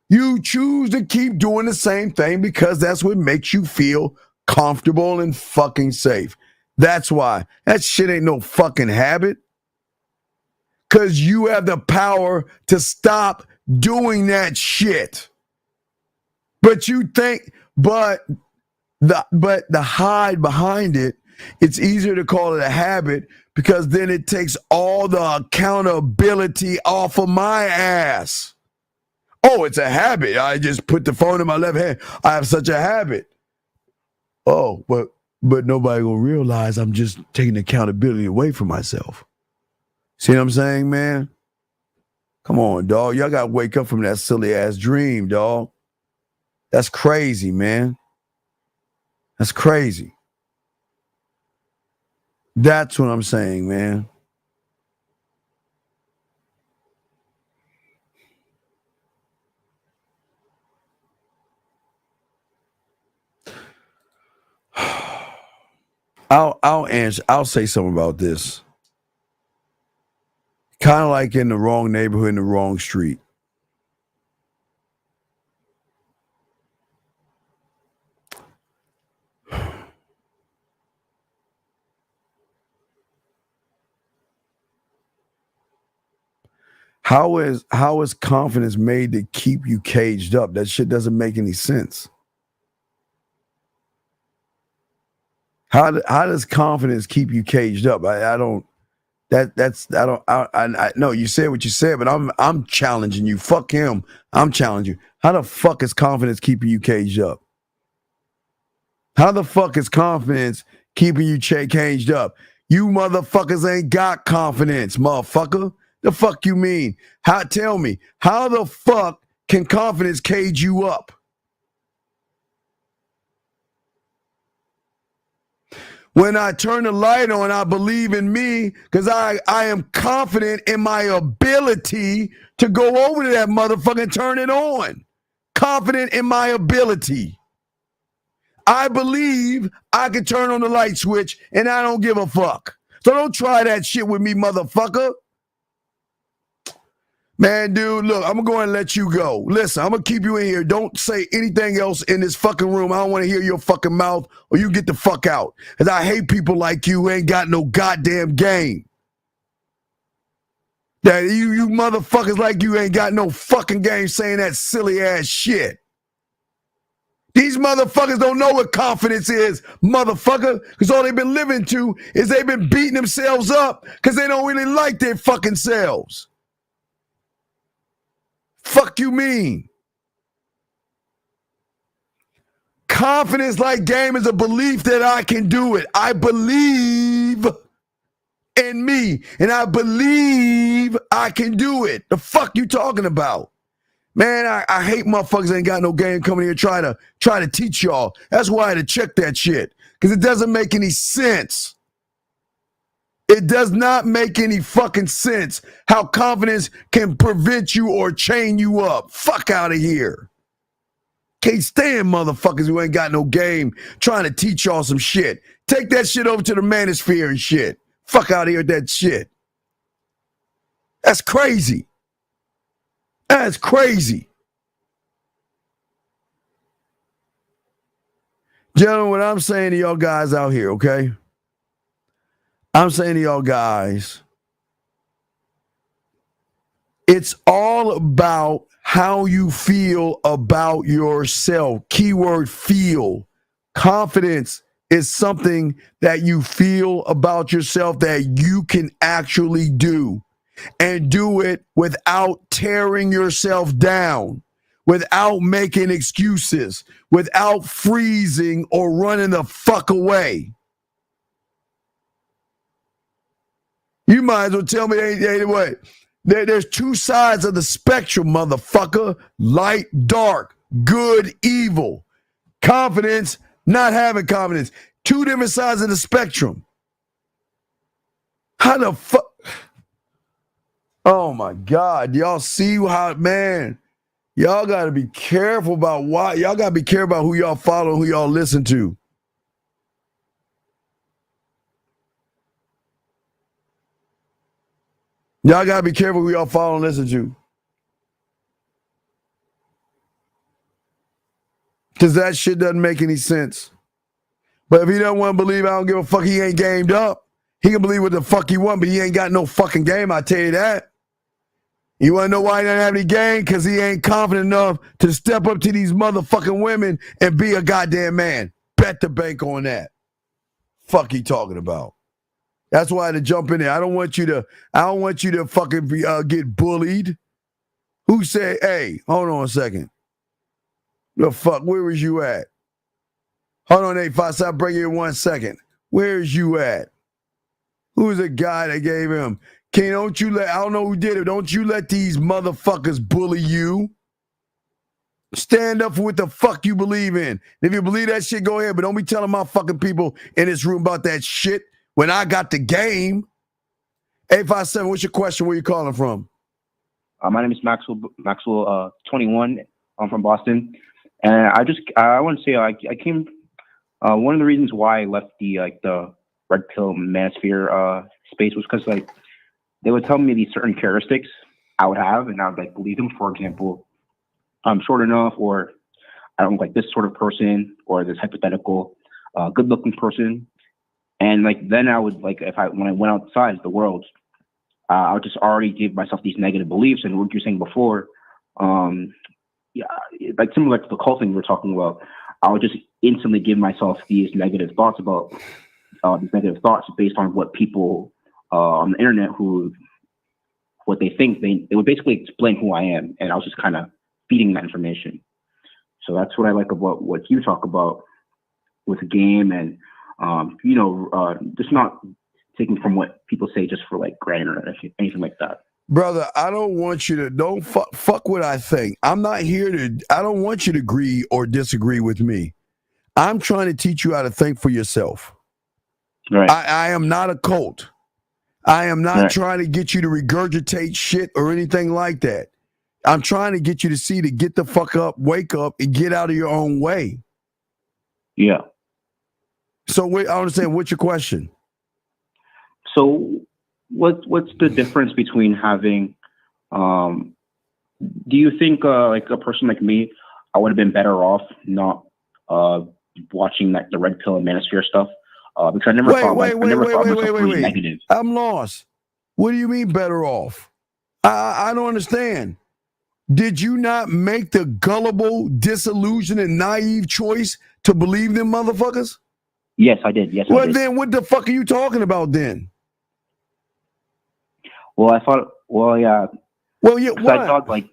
You choose to keep doing the same thing because that's what makes you feel comfortable and fucking safe. That's why. That shit ain't no fucking habit. Because you have the power to stop doing that shit. But you think, but the hide behind it, it's easier to call it a habit because then it takes all the accountability off of my ass. Oh, it's a habit. I just put the phone in my left hand. I have such a habit. Oh, but nobody gonna realize I'm just taking accountability away from myself. See what I'm saying, man? Come on, dog. Y'all gotta wake up from that silly ass dream, dog. That's crazy, man. That's crazy. That's what I'm saying, man. I'll answer. I'll say something about this. Kind of like in the wrong neighborhood, in the wrong street. How is confidence made to keep you caged up? That shit doesn't make any sense. How does confidence keep you caged up? I don't. I know you said what you said, but I'm challenging you. Fuck him. I'm challenging you. How the fuck is confidence keeping you caged up? How the fuck is confidence keeping you caged up? You motherfuckers ain't got confidence, motherfucker. The fuck you mean? Tell me, how the fuck can confidence cage you up? When I turn the light on, I believe in me because I am confident in my ability to go over to that motherfucker and turn it on. Confident in my ability. I believe I can turn on the light switch and I don't give a fuck. So don't try that shit with me, motherfucker. Man, dude, look, I'm going to go and let you go. Listen, I'm going to keep you in here. Don't say anything else in this fucking room. I don't want to hear your fucking mouth or you get the fuck out. Because I hate people like you who ain't got no goddamn game. That you motherfuckers like you ain't got no fucking game saying that silly ass shit. These motherfuckers don't know what confidence is, motherfucker, because all they've been living to is they've been beating themselves up because they don't really like their fucking selves. Fuck you mean? Confidence like game is a belief that I can do it. I believe in me and I believe I can do it. The fuck you talking about? Man, I hate motherfuckers ain't got no game coming here try to teach y'all. That's why I had to check that shit. Because it doesn't make any sense. It does not make any fucking sense how confidence can prevent you or chain you up. Fuck out of here. Can't stand motherfuckers who ain't got no game trying to teach y'all some shit. Take that shit over to the manosphere and shit. Fuck out of here with that shit. That's crazy. That's crazy. Gentlemen, what I'm saying to y'all guys out here, okay? I'm saying to y'all guys, it's all about how you feel about yourself. Keyword feel. Confidence is something that you feel about yourself that you can actually do, and do it without tearing yourself down, without making excuses, without freezing or running the fuck away. You might as well tell me, hey, wait. There's two sides of the spectrum, motherfucker. Light, dark, good, evil. Confidence, not having confidence. Two different sides of the spectrum. How the fuck? Oh my God. Y'all see how, man, y'all got to be careful about why. Y'all got to be careful about who y'all follow, who y'all listen to. Y'all got to be careful who y'all follow and listen to. Because that shit doesn't make any sense. But if he doesn't want to believe, I don't give a fuck, he ain't gamed up. He can believe what the fuck he want, but he ain't got no fucking game, I tell you that. You want to know why he doesn't have any game? Because he ain't confident enough to step up to these motherfucking women and be a goddamn man. Bet the bank on that. Fuck he talking about. That's why I had to jump in there. I don't want you to fucking get bullied. Who said, hey, hold on a second. The fuck, where was you at? Hold on, 857, I'll bring you in 1 second. Where's you at? Who's the guy that gave him? I don't know who did it. Don't you let these motherfuckers bully you. Stand up for what the fuck you believe in. If you believe that shit, go ahead. But don't be telling my fucking people in this room about that shit. When I got the game. 857, what's your question? Where you calling from? My name is Maxwell 21. I'm from Boston. And I want to say I came, one of the reasons why I left the red pill manosphere space was because they would tell me these certain characteristics I would have, and I would believe them. For example, I'm short enough, or I don't look like this sort of person, or this hypothetical good looking person. And then I would when I went outside the world, I would just already give myself these negative beliefs. And what you're saying before, similar to the cult thing we were talking about, I would just instantly give myself these negative thoughts about based on what people on the internet what they think. They would basically explain who I am, and I was just kind of feeding that information. So that's what I like about what you talk about with the game, and just not taking from what people say just for granted or anything like that. Brother, I don't want you to fuck what I think. I'm not here I don't want you to agree or disagree with me. I'm trying to teach you how to think for yourself. Right. I am not a cult. I am not trying to get you to regurgitate shit or anything like that. I'm trying to get you to get the fuck up, wake up, and get out of your own way. Yeah. So I understand. What's your question? So what's the difference between having, do you think a person like me, I would have been better off not watching the red pill and manosphere stuff? Because I never thought myself negative. I'm lost. What do you mean better off? I don't understand. Did you not make the gullible, disillusioned, and naive choice to believe them motherfuckers? Yes, I did. Yes, well, I did. Then what the fuck are you talking about then? Well, I thought, yeah. Well, yeah, what? I thought because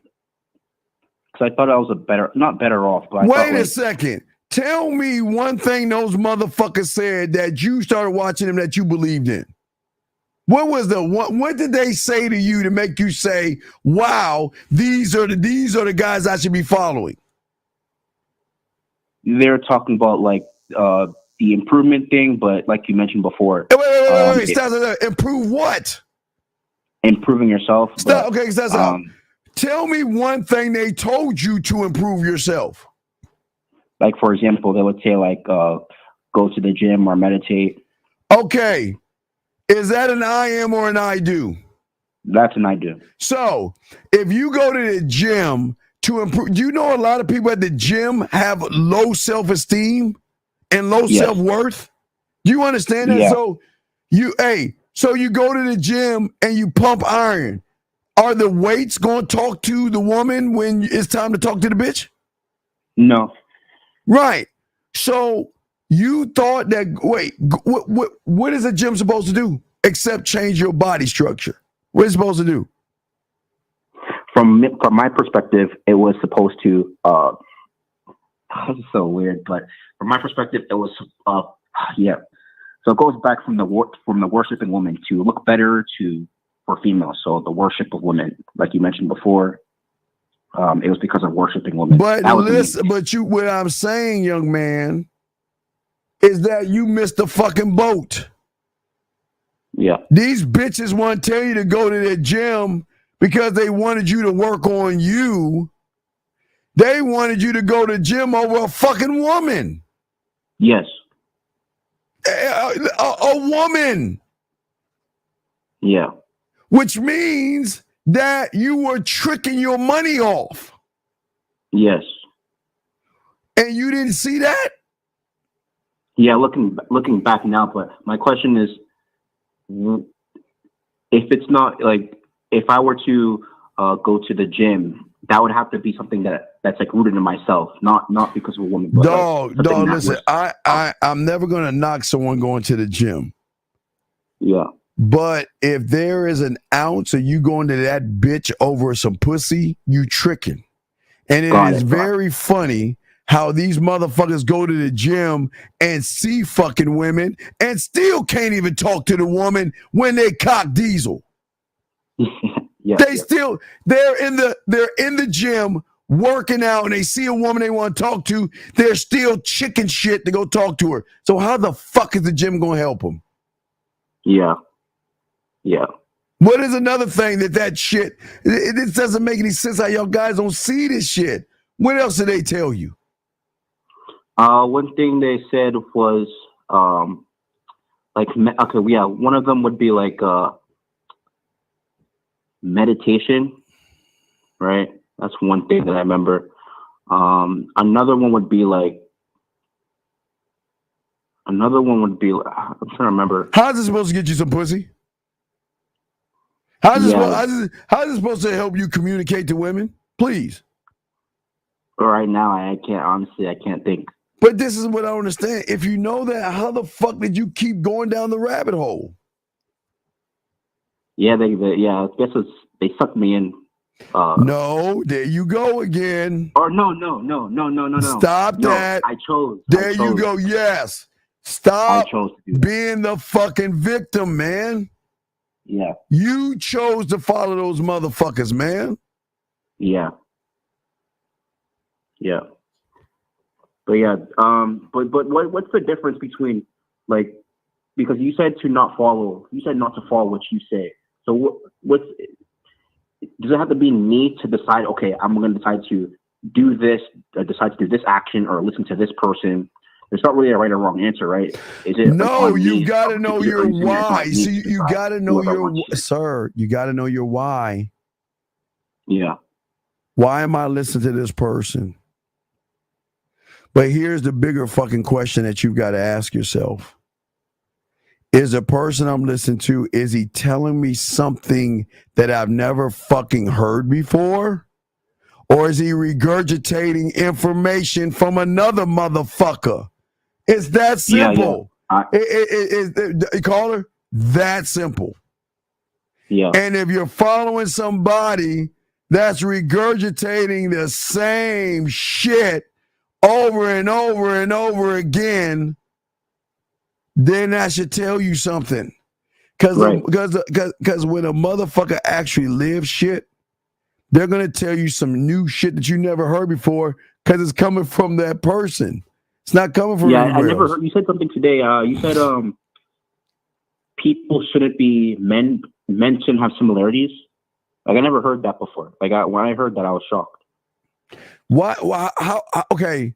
I thought I was not better off, but Wait a second. Tell me one thing those motherfuckers said that you started watching them that you believed in. What did they say to you to make you say, "Wow, these are the guys I should be following"? They're talking about like the improvement thing, but like you mentioned before, Wait, stop. Improve what? Improving yourself. Stop. But, Okay, stop. Tell me one thing they told you to improve yourself. Like, for example, they would say like go to the gym or meditate. Okay. Is that an I am or an I do? That's an I do. So if you go to the gym to improve, you know a lot of people at the gym have low self-esteem and low self-worth. Do you understand that? Yeah. So you go to the gym and you pump iron. Are the weights going to talk to the woman when it's time to talk to the bitch? No. Right. So you thought that, what is a gym supposed to do except change your body structure? What is it supposed to do? From my perspective, it was supposed to, this is so weird, but from my perspective, it was, So it goes back from the worshiping woman to look better for females. So the worship of women, like you mentioned before, it was because of worshiping women. But listen, what I'm saying, young man, is that you missed the fucking boat. Yeah. These bitches want to tell you to go to the gym because they wanted you to work on you. They wanted you to go to the gym over a fucking woman. Yes. A woman. Yeah. Which means that you were tricking your money off. Yes. And you didn't see that? Yeah, looking back now, but my question is, if it's not like, if I were to go to the gym, that would have to be something that's like rooted in myself, not because of a woman. But dog, listen, I'm never gonna knock someone going to the gym. Yeah. But if there is an ounce of you going to that bitch over some pussy, you tricking. And it is very funny how these motherfuckers go to the gym and see fucking women and still can't even talk to the woman when they cock diesel. They're in the gym working out and they see a woman they want to talk to. They're still chicken shit to go talk to her. So how the fuck is the gym going to help them? Yeah. Yeah. What is another thing that shit, it doesn't make any sense how y'all guys don't see this shit. What else did they tell you? One thing they said was, one of them would be like, meditation, right? That's one thing that I remember. Another one would be like, I'm trying to remember. How's it supposed to get you some pussy? How's it supposed to help you communicate to women? Please. Right now, I can't think. But this is what I don't understand. If you know that, how the fuck did you keep going down the rabbit hole? Yeah, I guess they sucked me in. No, there you go again. Or no. Stop that. I chose. You go. Yes. Stop being the fucking victim, man. Yeah. You chose to follow those motherfuckers, man. Yeah. Yeah. But yeah, but what's the difference between, like, because you said not to follow what you say. So what's does it have to be me to decide, okay, I'm going to decide to do this, decide to do this action or listen to this person? There's not really a right or wrong answer, right? Is it? No, you got to know your why. See, you got to know you got to know your why. Yeah. Why am I listening to this person? But here's the bigger fucking question that you've got to ask yourself. Is the person I'm listening to, is he telling me something that I've never fucking heard before? Or is he regurgitating information from another motherfucker? It's that simple. Caller, that simple. Yeah. And if you're following somebody that's regurgitating the same shit over and over and over again, then I should tell you something. Because Right. when a motherfucker actually lives shit, they're gonna tell you some new shit that you never heard before because it's coming from that person. It's not coming from Yeah, I anywhere never else. heard. You said something today. You said people shouldn't be men. Men shouldn't have similarities. Like I never heard that before. Like when I heard that, I was shocked. Why? How? Okay.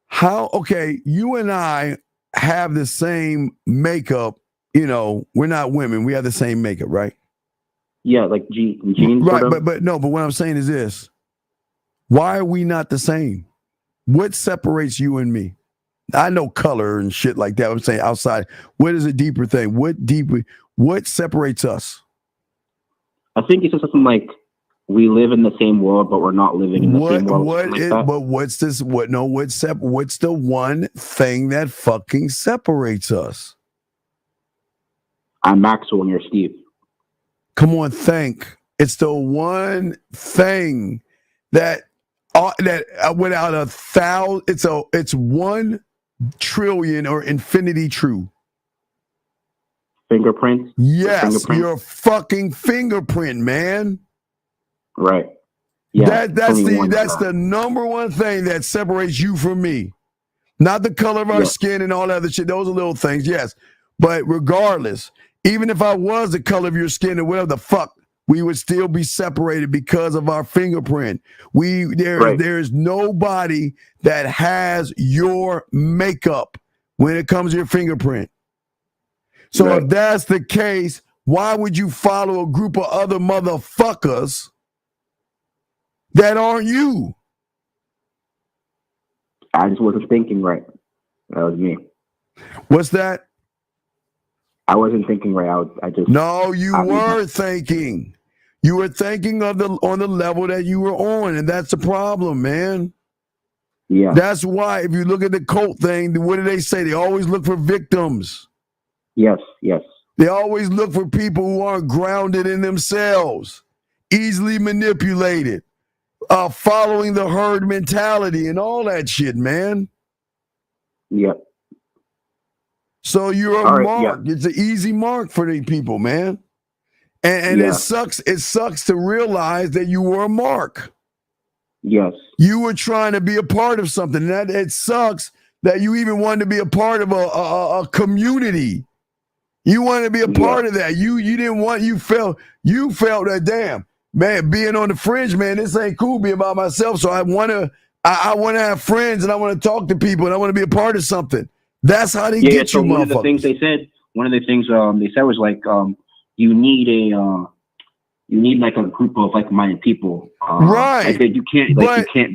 How? Okay. You and I have the same makeup. You know, we're not women. We have the same makeup, right? Yeah, like jeans. Right. Sort of. But what I'm saying is this: why are we not the same? What separates you and me? I know color and shit like that. I'm saying outside. What is a deeper thing? What separates us? I think it's just something like we live in the same world, but we're not living in the same world. But what's this? What's the one thing that fucking separates us? I'm Maxwell and you're Steve. Come on, think. It's the one thing that without 1,000, it's 1 trillion or infinity true. Fingerprints? Yes, your fucking fingerprint, man. Right. Yeah. That's the number one thing that separates you from me. Not the color of our skin and all that other shit. Those are little things, yes. But regardless, even if I was the color of your skin or whatever the fuck, we would still be separated because of our fingerprint. There's nobody that has your makeup when it comes to your fingerprint. So if that's the case, why would you follow a group of other motherfuckers that aren't you? I just wasn't thinking right. That was me. What's that? I wasn't thinking right. I just. No, you were thinking. You were thinking on the level that you were on, and that's the problem, man. Yeah. That's why if you look at the cult thing, what do they say? They always look for victims. Yes, yes. They always look for people who aren't grounded in themselves, easily manipulated, following the herd mentality and all that shit, man. Yep. So you're a mark. Yeah. It's an easy mark for these people, man. And it sucks. It sucks to realize that you were a mark. Yes. You were trying to be a part of something. That it sucks that you even wanted to be a part of a community. You wanted to be a part of that. You didn't want. You felt that damn man being on the fringe, man. This ain't cool being by myself. So I want to have friends and I want to talk to people and I want to be a part of something. That's how they get so you, one motherfuckers. Of the things they said. One of the things they said was like you need like a group of like-minded people. Right. Like you can't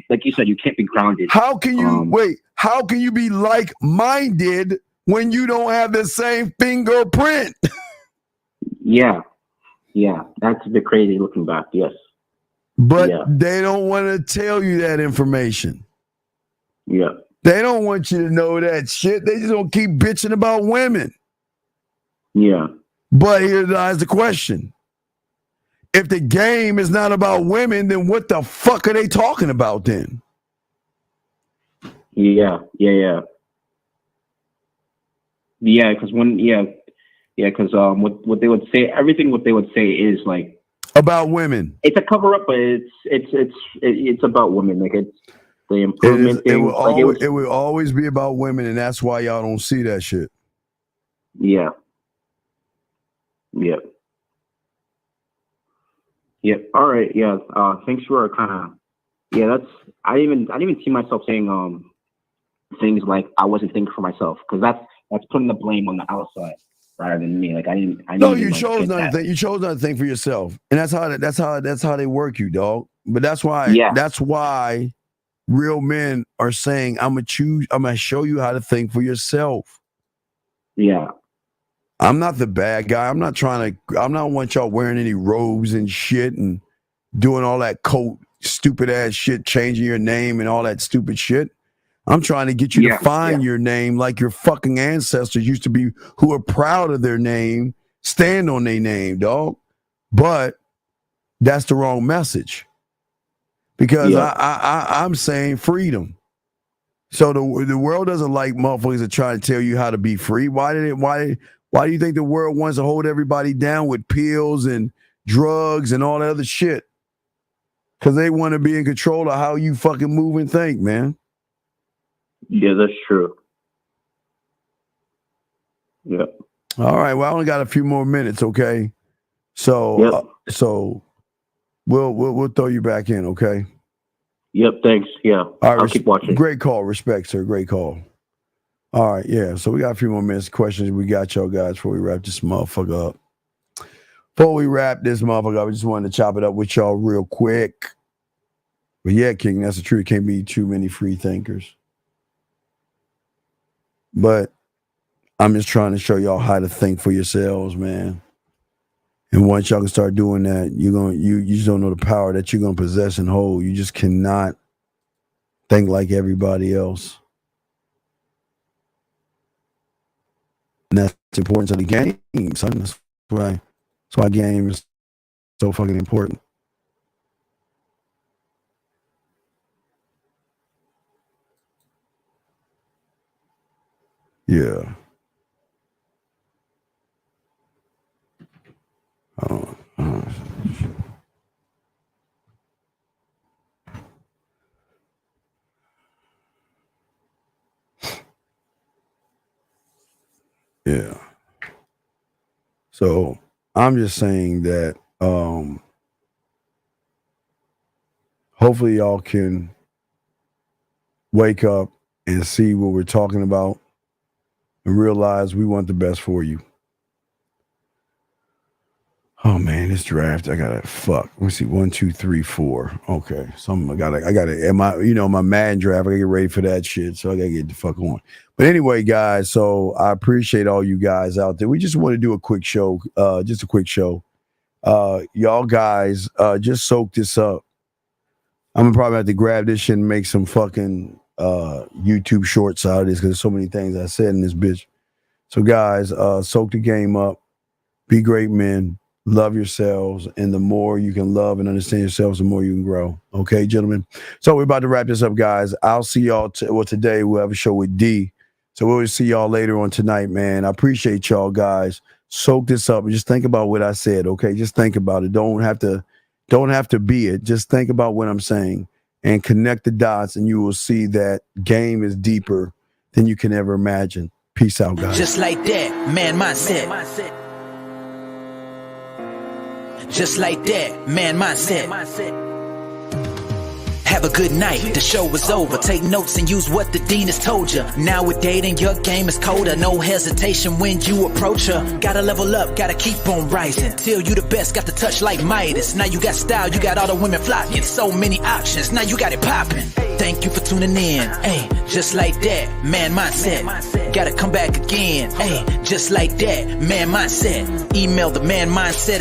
like you said, you can't be grounded. How can you how can you be like-minded when you don't have the same fingerprint? Yeah. That's a bit crazy looking back, yes. But they don't want to tell you that information. Yeah. They don't want you to know that shit. They just don't keep bitching about women. Yeah. But here lies the question. If the game is not about women, then what the fuck are they talking about then? Yeah, because what they would say, everything what they would say is like about women. It's a cover up, but it's about women. Like it's the improvement thing. It will always be about women, and that's why y'all don't see that shit. Yeah. All right. Yeah. Thanks for kind of. Yeah. That's. I didn't even see myself saying things like I wasn't thinking for myself, because that's putting the blame on the outside rather than me. Like I didn't. No, you chose not to think. You chose not to think for yourself, and that's how they work you, dog. But that's why. Yeah. That's why real men are saying, I'm gonna show you how to think for yourself. Yeah. I'm not the bad guy. I'm not want y'all wearing any robes and shit and doing all that stupid ass shit, changing your name and all that stupid shit. I'm trying to get you to find your name like your fucking ancestors used to be, who are proud of their name, stand on their name, dog. But that's the wrong message. Because I'm saying freedom. So the world doesn't like motherfuckers that try to tell you how to be free. Why Why do you think the world wants to hold everybody down with pills and drugs and all that other shit? Because they want to be in control of how you fucking move and think, man. Yeah, that's true. Yeah. All right. Well, I only got a few more minutes. Okay. So, so we'll throw you back in. Okay. Yep. Thanks. Yeah. All right, I'll keep watching. Great call. Respect, sir. Great call. All right. Yeah. So we got a few more minutes. Questions we got, y'all guys, before we wrap this motherfucker up. Before we wrap this motherfucker up, I just wanted to chop it up with y'all real quick. But yeah, King, that's the truth. Can't be too many free thinkers. But I'm just trying to show y'all how to think for yourselves, man. And once y'all can start doing that, you just don't know the power that you're gonna possess and hold. You just cannot think like everybody else. And that's important to the game, son. That's why game is so fucking important. Yeah. Yeah. So I'm just saying that hopefully y'all can wake up and see what we're talking about and realize we want the best for you. Oh man, this draft, I gotta let me see, 1, 2, 3, 4. Okay. I gotta my Madden draft, I gotta get ready for that shit. So I gotta get the fuck on. But anyway, guys, so I appreciate all you guys out there. We just want to do a quick show, just a quick show. Y'all guys, just soak this up. I'm gonna probably have to grab this shit and make some fucking YouTube shorts out of this because there's so many things I said in this bitch. So guys, soak the game up. Be great men. Love yourselves, and the more you can love and understand yourselves, the more you can grow. Okay, gentlemen? So we're about to wrap this up, guys. I'll see y'all today we'll have a show with D. So we'll see y'all later on tonight, man. I appreciate y'all, guys. Soak this up and just think about what I said, okay? Just think about it. Don't have to be it. Just think about what I'm saying and connect the dots, and you will see that game is deeper than you can ever imagine. Peace out, guys. Just like that, man mindset. Just like that, man mindset. Have a good night, the show is over. Take notes and use what the dean has told you. Now with dating, your game is colder. No hesitation when you approach her. Gotta level up, gotta keep on rising. Till you the best, got the touch like Midas. Now you got style, you got all the women flocking. So many options, now you got it popping. Thank you for tuning in. Hey, just like that, man mindset. Gotta come back again. Hey, just like that, man mindset. Email the man mindset.